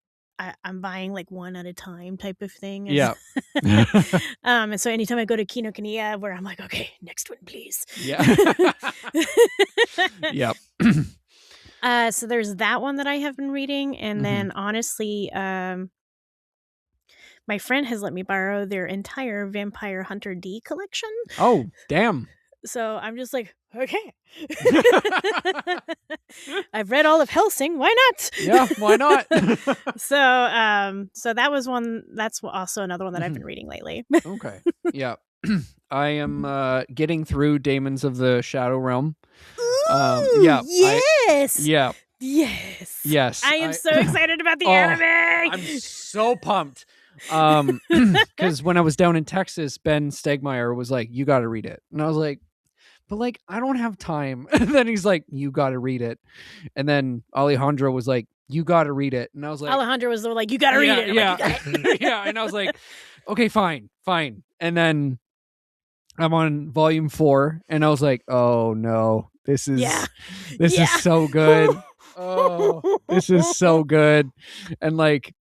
I'm buying like one at a time type of thing. Yeah. And so anytime I go to Kinokuniya, where I'm like, okay, next one, please. Yeah. Yep. So there's that one that I have been reading, and then honestly, my friend has let me borrow their entire Vampire Hunter D collection. Oh, damn. So I'm just like, okay. I've read all of Hellsing. Why not? Yeah, why not? So that was one. That's also another one that I've been reading lately. Okay. Yeah. I am getting through Daemons of the Shadow Realm. Ooh, yes. Yes. I am so excited about the anime. I'm so pumped. Because when I was down in Texas, Ben Stegmeyer was like, you got to read it. And I was like, but like, I don't have time. And then he's like, you got to read it. And then Alejandro was like, you got to read it. And I was like, Alejandro was like, you got to read it. Yeah. Like, Yeah. And I was like, okay, fine. And then I'm on volume 4 and I was like, oh no, this is so good. Oh, this is so good. And like,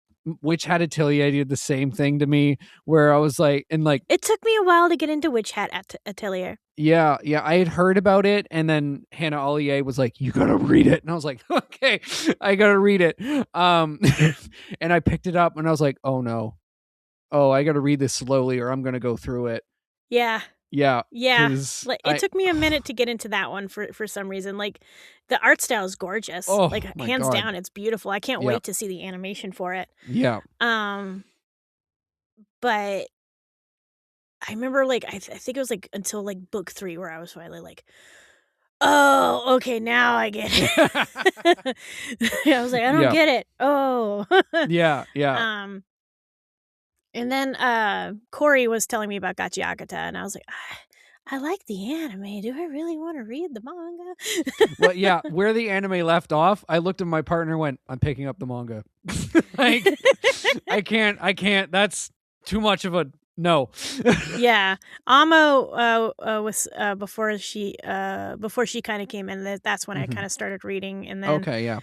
Witch Hat Atelier did the same thing to me where I was like, and like, it took me a while to get into Witch Hat Atelier. Yeah. I had heard about it. And then Hannah Ollier was like, you got to read it. And I was like, okay, I got to read it. And I picked it up and I was like, oh no. Oh, I got to read this slowly or I'm going to go through it. Yeah. Yeah. Like, it took me a minute to get into that one for some reason. Like the art style is gorgeous. Oh, like hands down, it's beautiful. I can't wait to see the animation for it. Yeah. But I remember like I think it was like until like book 3 where I was finally like, oh, okay, now I get it. I was like, I don't get it. Oh. Yeah. And then Corey was telling me about Gachi Akata, and I was like, I like the anime. Do I really want to read the manga? Well, yeah, where the anime left off, I looked at my partner and went, I'm picking up the manga. Like, I can't. That's too much of a no. Yeah. Amo was before she kind of came in, that's when I kind of started reading. And then okay, yeah.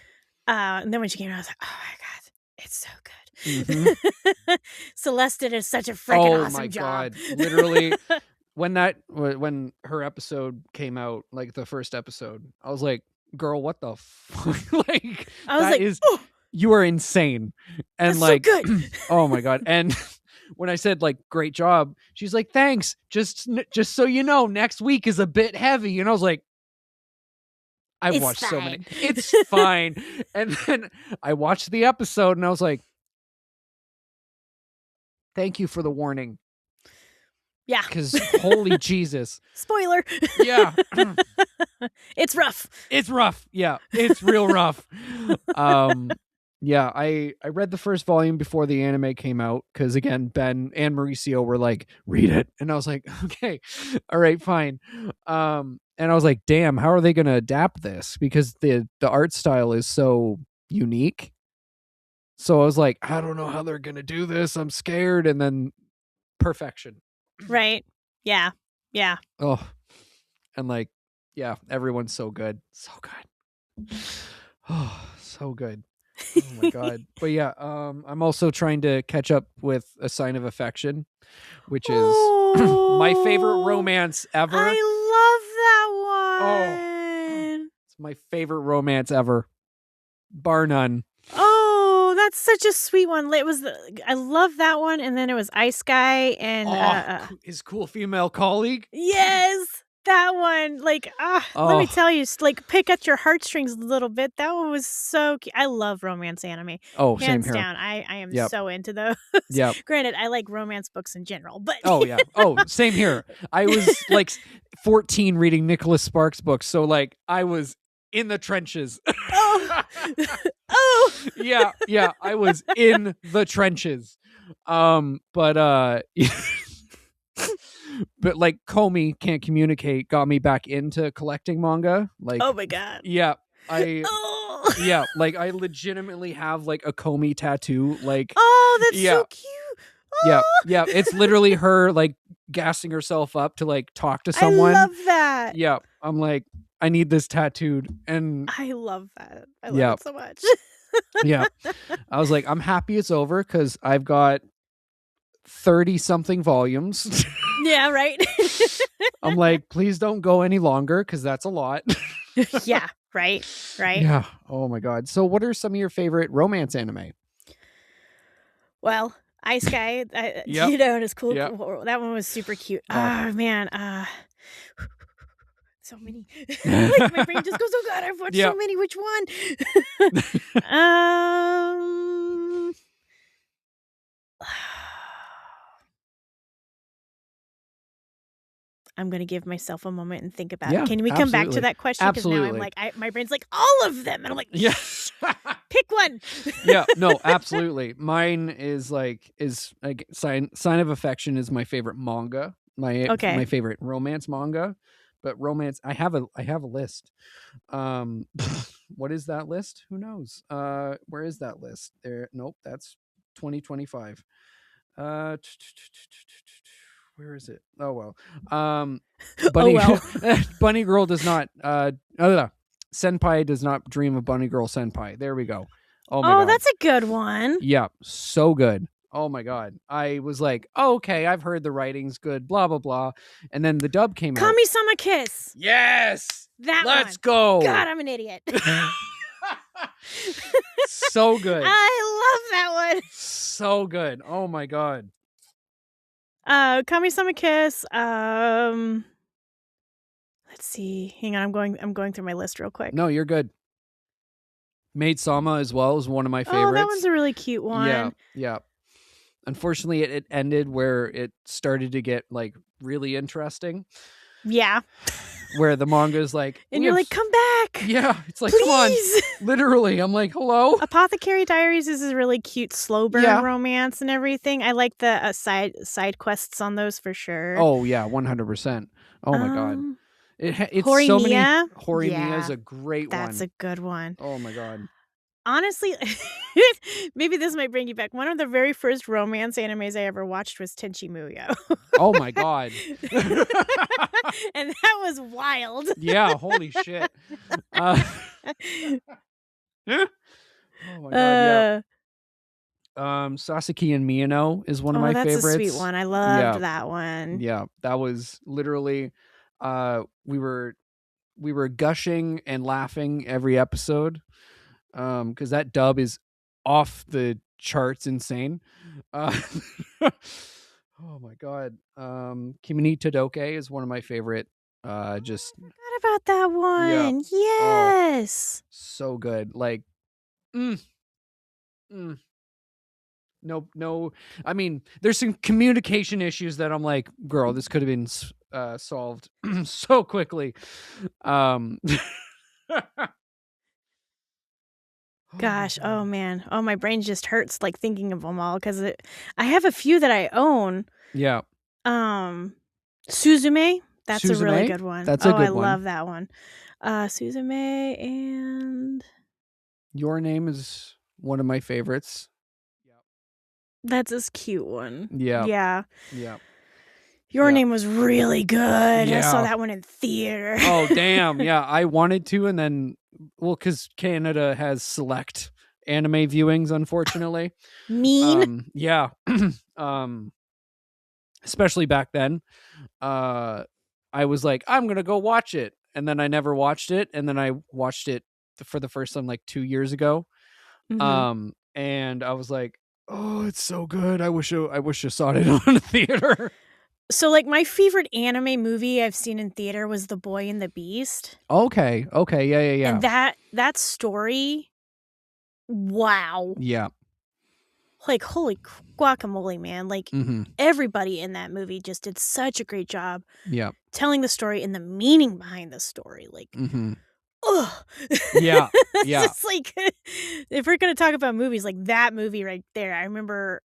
And then when she came in, I was like, oh my God, it's so good. Celeste is such a freaking awesome job. Oh my God. Literally, when her episode came out, like the first episode, I was like, girl, what the fuck? Like, I was like, you are insane. And that's like, so good. Oh my God. And when I said like, great job, she's like, thanks. Just so you know, next week is a bit heavy. And I was like, I've watched so many. It's fine. And then I watched the episode and I was like, thank you for the warning. Yeah. Because holy Jesus. Spoiler. Yeah. It's rough. It's rough. Yeah. It's real rough. Yeah, I read the first volume before the anime came out because again, Ben and Mauricio were like, read it. And I was like, okay, all right, fine. And I was like, damn, how are they gonna adapt this? Because the art style is so unique. So I was like, I don't know how they're gonna do this. I'm scared. And then perfection. Right. Yeah. Oh. And like, yeah, everyone's so good. So good. Oh, so good. Oh my God. But yeah, I'm also trying to catch up with A Sign of Affection, which is my favorite romance ever. I love that one. It's my favorite romance ever, bar none. Oh, that's such a sweet one. I love that one, and then it was Ice Guy and his cool female colleague. Yes, That one, like, let me tell you, like, pick at your heartstrings a little bit. That one was so cute. I love romance anime. Oh, hands same here. down. I am so into those. Yep. Granted, I like romance books in general, but oh yeah. Oh, same here. I was like 14 reading Nicholas Sparks books, so like I was in the trenches. Oh. Yeah. I was in the trenches. But like Comey Can't Communicate got me back into collecting manga. Like, oh my god. Yeah, yeah, like I legitimately have like a Comey tattoo. Like, oh, that's so cute. Yeah, it's literally her like gassing herself up to like talk to someone. I love that. Yeah, I'm like, I need this tattooed, and I love that. I love it so much. Yeah, I was like, I'm happy it's over because I've got 30 something volumes. Yeah, right. I'm like, please don't go any longer because that's a lot. Yeah, right. Yeah. Oh my god. So, what are some of your favorite romance anime? Well, Ice Guy, Yep. you know, and it's cool. Yep. That one was super cute. Oh man, so many. Like, my brain just goes, oh god, I've watched so many. Which one? I'm going to give myself a moment and think about it. Can we come back to that question? Because now I'm like, my brain's like, all of them. And I'm like, yes, pick one. Yeah, no, absolutely. Mine is like Sign of Affection is my favorite manga. My favorite romance manga. But romance, I have a list. What is that list? Who knows? Where is that list? There. Nope, that's 2025. Where is it? Oh well. Bunny Girl does not. Senpai does not dream of Bunny Girl Senpai. There we go. Oh my god. That's a good one. Yeah, so good. Oh my god. I was like, oh, okay, I've heard the writing's good, blah blah blah, and then the dub came out. Kami-sama Kiss. Yes. Let's go. God, I'm an idiot. So good. I love that one. So good. Oh my god. Kami-sama Kiss. Let's see. Hang on, I'm going through my list real quick. No, you're good. Maid Sama as well is one of my favorites. Oh, that one's a really cute one. Yeah. Unfortunately, it ended where it started to get like really interesting. Yeah. Where the manga is like, and you're like, come back. Yeah, it's like, please. Come on. Literally, I'm like, hello. Apothecary Diaries is a really cute slow burn romance and everything. I like the side quests on those for sure. Oh yeah, 100%. Oh my god, it's Hori so Mia? many. Hori Mia is a great one. That's a good one. Oh my god. Honestly, maybe this might bring you back. One of the very first romance animes I ever watched was Tenchi Muyo. Oh my god. And that was wild. Yeah, holy shit. Oh my god, yeah. Sasaki and Miyano is one of my favorites. That's a sweet one. I loved that one. Yeah, that was literally we were gushing and laughing every episode. Because that dub is off the charts insane. Oh my god. Kimi Todoke is one of my favorite. I forgot about that one. Yeah. Yes. So good. Like, No. I mean, there's some communication issues that I'm like, girl, this could have been solved so quickly. Gosh, oh man. Oh, my brain just hurts like thinking of them all because I have a few that I own. Yeah. Suzume, that's a really good one. That's a good one. I love that one. Suzume and Your Name is one of my favorites. That's a cute one. Yeah. Your Name was really good. Yeah. I saw that one in theater. Oh, damn. Yeah, I wanted to, and then, because Canada has select anime viewings, unfortunately. Mean. Yeah. Especially back then. I was like, I'm going to go watch it. And then I never watched it. And then I watched it for the first time like 2 years ago. Mm-hmm. And I was like, oh, it's so good. I wish I saw it in a theater. So, like, my favorite anime movie I've seen in theater was The Boy and the Beast. Okay. Yeah. And that story, wow. Yeah. Like, holy guacamole, man. Like, everybody in that movie just did such a great job telling the story and the meaning behind the story. Like, ugh. Yeah. It's just like, if we're going to talk about movies, like that movie right there, I remember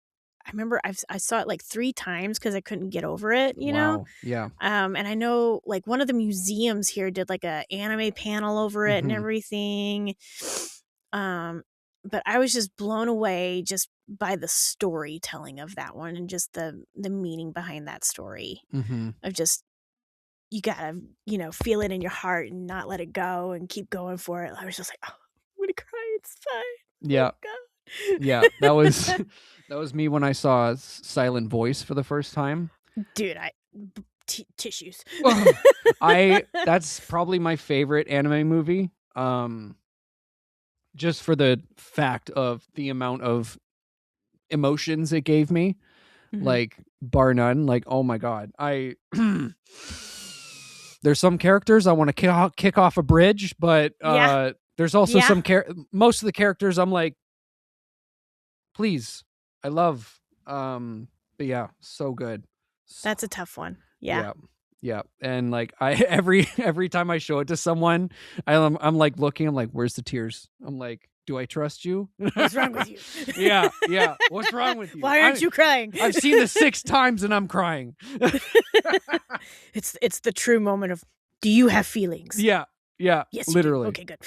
I saw it like 3 times because I couldn't get over it, you know? Yeah. And I know like one of the museums here did like a anime panel over it and everything. But I was just blown away just by the storytelling of that one and just the meaning behind that story of just, you gotta, feel it in your heart and not let it go and keep going for it. I was just like, oh, I'm gonna cry. It's fine. Yeah. Oh, God. Yeah, that was me when I saw Silent Voice for the first time. Dude, tissues. That's probably my favorite anime movie. Just for the fact of the amount of emotions it gave me, like bar none. Like, oh my God, there's some characters I want to kick off a bridge, but there's also some most of the characters I'm like, please, I love. But yeah, so good. That's a tough one. Yeah. Yeah. And like every time I show it to someone, I'm like looking, I'm like, where's the tears? I'm like, do I trust you? What's wrong with you? Yeah. What's wrong with you? Why aren't you crying? I've seen this 6 times and I'm crying. It's the true moment of, do you have feelings? Yeah. Yes, literally. Okay, good.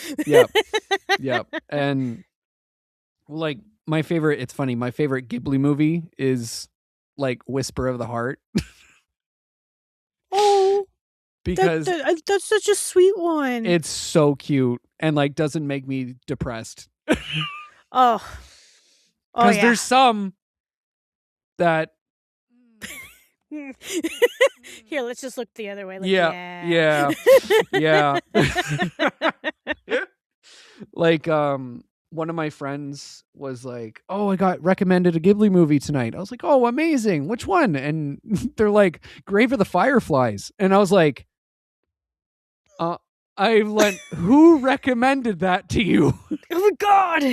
Yeah. And like my favorite Ghibli movie is like Whisper of the Heart. Oh, because that's such a sweet one. It's so cute and like doesn't make me depressed. Because there's some that here, let's just look the other way. Like, yeah. Like one of my friends was like, oh, I got recommended a Ghibli movie tonight. I was like, oh, amazing. Which one? And they're like, Grave of the Fireflies. And I was like, who recommended that to you? Oh my God.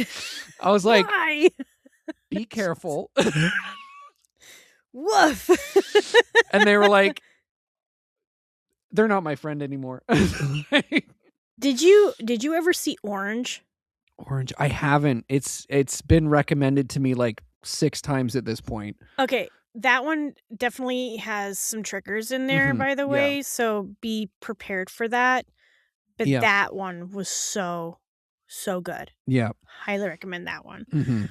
I was like, why? Be careful. Woof. And they were like, they're not my friend anymore. Did you ever see Orange? Orange, I haven't. It's been recommended to me like 6 times at this point. Okay, that one definitely has some triggers in there, by the way, so be prepared for that. But that one was so good. Yeah. Highly recommend that one.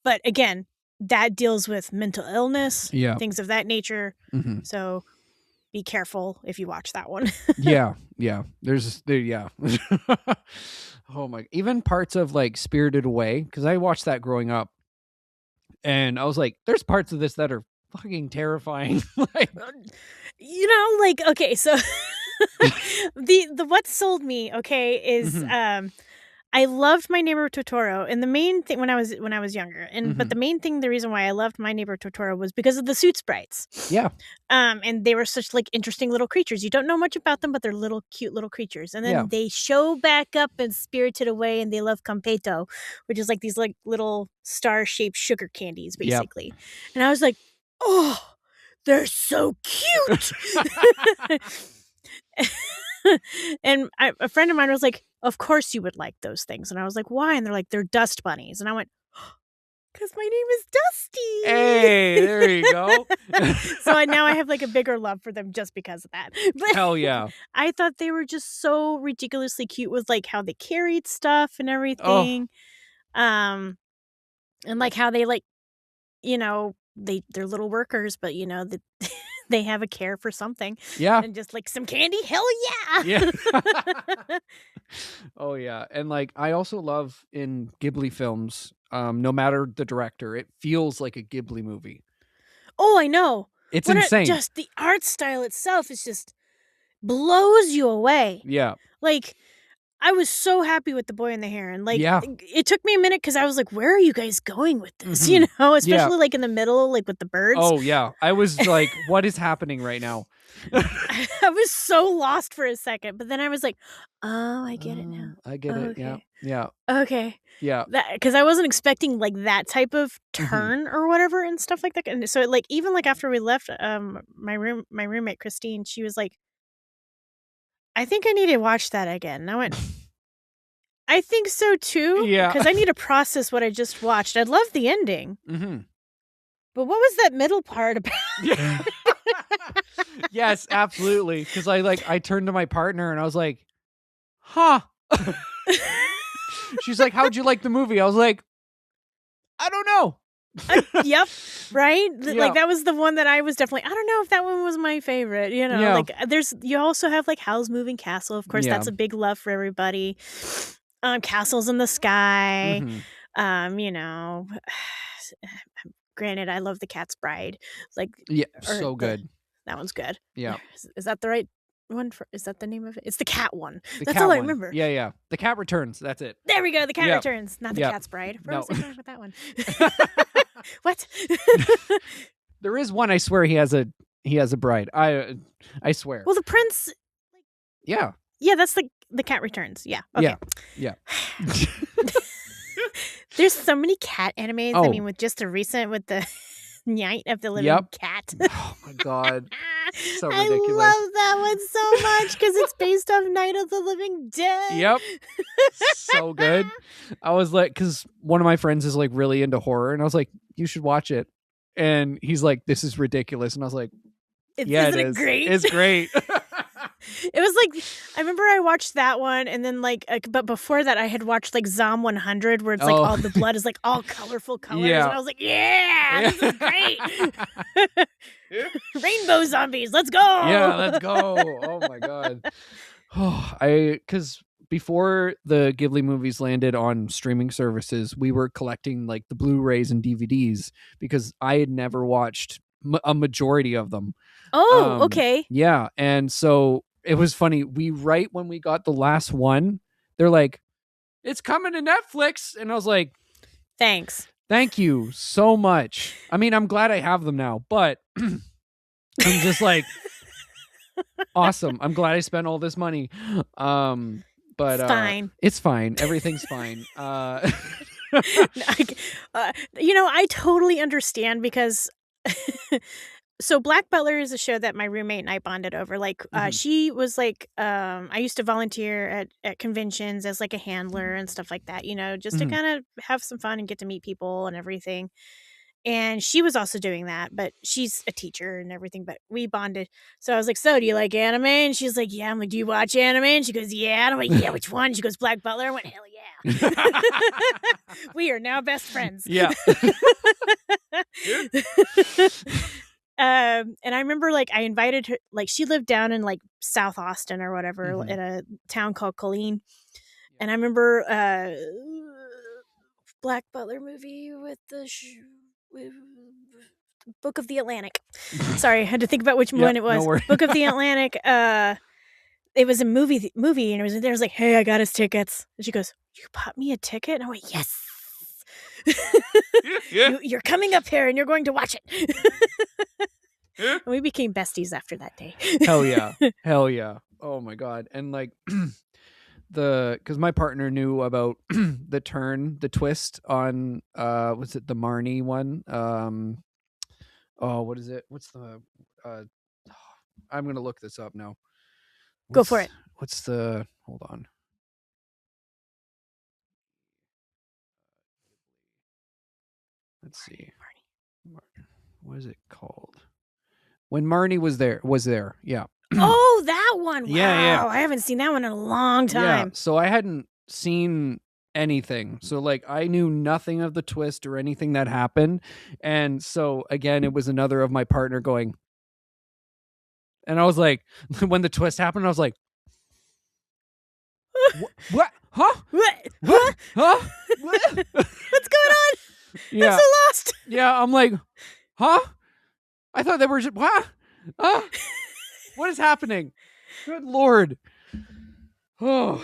But again, that deals with mental illness, things of that nature. So be careful if you watch that one. Yeah. Oh my, even parts of like Spirited Away, because I watched that growing up and I was like, there's parts of this that are fucking terrifying. Like, okay, so the what sold me, is I loved My Neighbor Totoro, and the main thing when I was younger, and but the main thing, the reason why I loved My Neighbor Totoro was because of the suit sprites. Yeah. And they were such like interesting little creatures. You don't know much about them, but they're little cute little creatures. And then they show back up in Spirited Away, and they love Kampeito, which is like these like little star-shaped sugar candies, basically. And I was like, oh, they're so cute. And a friend of mine was like, of course you would like those things. And I was like, why? And they're like, they're dust bunnies. And I went, because my name is Dusty. Hey, there you go. So now I have like a bigger love for them just because of that. But hell yeah. I thought they were just so ridiculously cute with like how they carried stuff and everything. And like how they like, they're little workers, but they have a care for something. Yeah. And just like some candy. Hell yeah. Yeah. Oh yeah. And like, I also love in Ghibli films, no matter the director, it feels like a Ghibli movie. Oh, I know. It's insane. Just the art style itself is just blows you away. Yeah. Like, I was so happy with The Boy and the Heron. Like, Yeah. it took me a minute because I was like, where are you guys going with this? You know, especially like in the middle, like with the birds. Oh, yeah. I was like, what is happening right now? I was so lost for a second, but then I was like, oh, I get it now. I get it. Yeah. Yeah. Okay. Yeah. Because I wasn't expecting like that type of turn or whatever and stuff like that. And so like even like after we left, my roommate Christine, she was like, I think I need to watch that again. And I went, I think so too. Yeah. Because I need to process what I just watched. I love the ending. Mm-hmm. But what was that middle part about? Yeah. Yes, absolutely. Because I turned to my partner and I was like, huh. She's like, how'd you like the movie? I was like, I don't know. Yep. Right? Yeah. Like that was the one that I was definitely, I don't know if that one was my favorite, you know, Yeah. like you also have like Howl's Moving Castle. Of course, that's a big love for everybody. Castles in the Sky. You know, granted, I love The Cat's Bride. Like, yeah, so good. That one's good. Yeah. Is that the right one? Is that the name of it? It's the cat one. That's cat all I one. remember. Yeah, yeah. The Cat Returns. That's it. There we go. The Cat Yep. Returns, not The Yep. Cat's Bride. Where No. was I going with that one? What? There is one. I swear he has a bride. I swear. Well, the prince. Yeah. Yeah, that's the Cat Returns. Yeah. Okay. Yeah. There's so many cat animes. Oh. I mean, with just the recent with the Night of the Living Cat. Oh my god. So ridiculous. I love that one so much because it's based off Night of the Living Dead. Yep. So good. I was like, because one of my friends is like really into horror, and I was like, you should watch it. And he's like, this is ridiculous. And I was like, yeah, Isn't it great? It's great. It was like, I remember I watched that one, and then like, but before that I had watched like Zom 100, where it's like all the blood is like all colorful colors, Yeah. and I was like, yeah, this is great. Rainbow zombies, let's go. Yeah, let's go. Oh my god. Because before the Ghibli movies landed on streaming services, we were collecting like the Blu-rays and DVDs because I had never watched a majority of them. Oh, okay. Yeah, and so it was funny. Right when we got the last one, they're like, "It's coming to Netflix," and I was like, Thanks. "Thank you so much." I mean, I'm glad I have them now, but I'm just like, awesome. I'm glad I spent all this money. But It's fine. It's fine. Everything's fine. You know, I totally understand because so Black Butler is a show that my roommate and I bonded over. Like, she was like, I used to volunteer at conventions as like a handler and stuff like that, you know, just to kind of have some fun and get to meet people and everything. And she was also doing that, but she's a teacher and everything, but we bonded. So I was like, so do you like anime? And she's like, yeah. I'm like, do you watch anime? And she goes, yeah. And I'm like, yeah, which one? She goes, Black Butler. I went, hell yeah. We are now best friends. Yeah. And I remember like I invited her, like she lived down in like South Austin or whatever in a town called Colleen. And I remember Black Butler movie with the Book of the Atlantic. Sorry, I had to think about which one it was. No worries. Book of the Atlantic. It was a movie, and it was like, hey, I got us tickets. And she goes, you bought me a ticket? And I went, yes. You're coming up here and you're going to watch it. And we became besties after that day. Hell yeah. Hell yeah. Oh my god. And like because my partner knew about the twist on was it the Marnie one? What is it? What's the I'm gonna look this up now. Go for it. What's the hold on. Let's see. What is it called? When Marnie was there. Yeah. Oh, that one. Wow. Yeah. I haven't seen that one in a long time. Yeah. So I hadn't seen anything. So like I knew nothing of the twist or anything that happened. And so again, it was another of my partner going. And I was like, when the twist happened, I was like, what? Huh? What? Huh? What's going on? Yeah. I'm so lost. Yeah. I'm like, huh? I thought they were just, what? Huh? What is happening? Good Lord. Oh.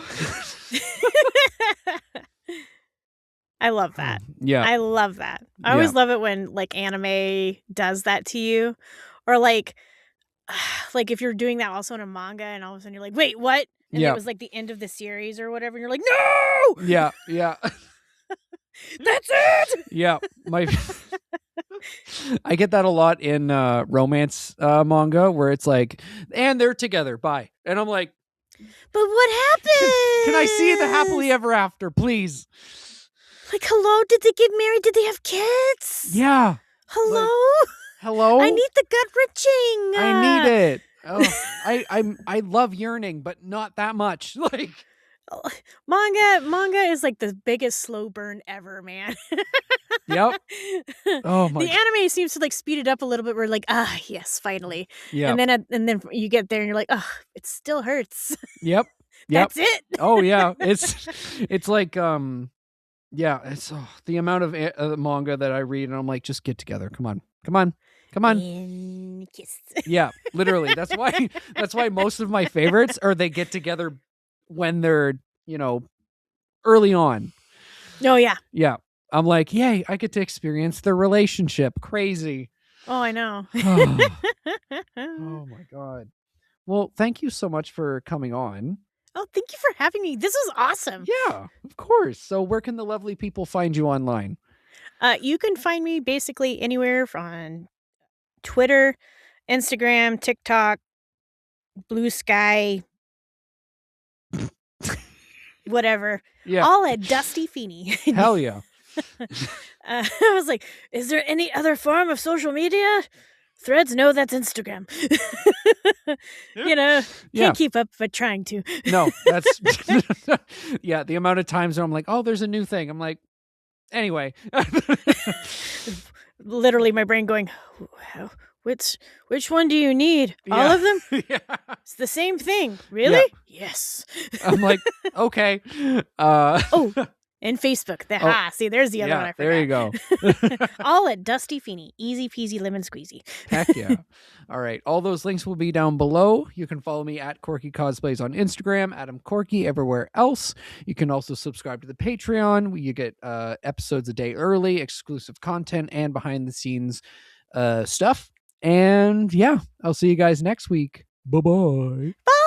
I love that. Yeah. I love that. I always love it when like anime does that to you. Or like if you're doing that also in a manga and all of a sudden you're like, wait, what? And it was like the end of the series or whatever. And you're like, no! Yeah. That's it! Yeah. I get that a lot in romance manga where it's like, and they're together, bye. And I'm like, but what happened? Can I see the happily ever after, please? Like, hello? Did they get married? Did they have kids? Yeah. Hello? Hello? I need the gut wrenching. I need it. Oh, I love yearning, but not that much. Like manga is like the biggest slow burn ever, man. Yep. Oh my. The anime seems to like speed it up a little bit. We're like, yes, finally. Yeah. And then you get there and you're like, it still hurts. Yep. That's it. Oh yeah. It's like yeah. It's the amount of manga that I read, and I'm like, just get together. Come on. And kiss. Yeah, literally. That's why most of my favorites are they get together when they're, early on. Oh yeah. Yeah. I'm like, yay, I get to experience their relationship. Crazy. Oh, I know. Oh my God. Well, thank you so much for coming on. Oh, thank you for having me. This was awesome. Yeah, of course. So where can the lovely people find you online? You can find me basically anywhere on Twitter, Instagram, TikTok, Blue Sky, whatever. Yeah. All at Dusty Feeney. Hell yeah. I was like, is there any other form of social media? Threads? No, that's Instagram. Can't keep up, but trying to. No, that's yeah. The amount of times where I'm like, oh, there's a new thing. I'm like, anyway. Literally, my brain going, which one do you need? All of them? Yeah. It's the same thing. Really? Yeah. Yes. I'm like, okay. And Facebook. See, there's the other one I forgot. There you go. All at Dusty Feeney. Easy peasy lemon squeezy. Heck yeah. All right. All those links will be down below. You can follow me at Corky Cosplays on Instagram, Adam Corky everywhere else. You can also subscribe to the Patreon, where you get episodes a day early, exclusive content, and behind the scenes stuff. And yeah, I'll see you guys next week. Bye-bye. Bye.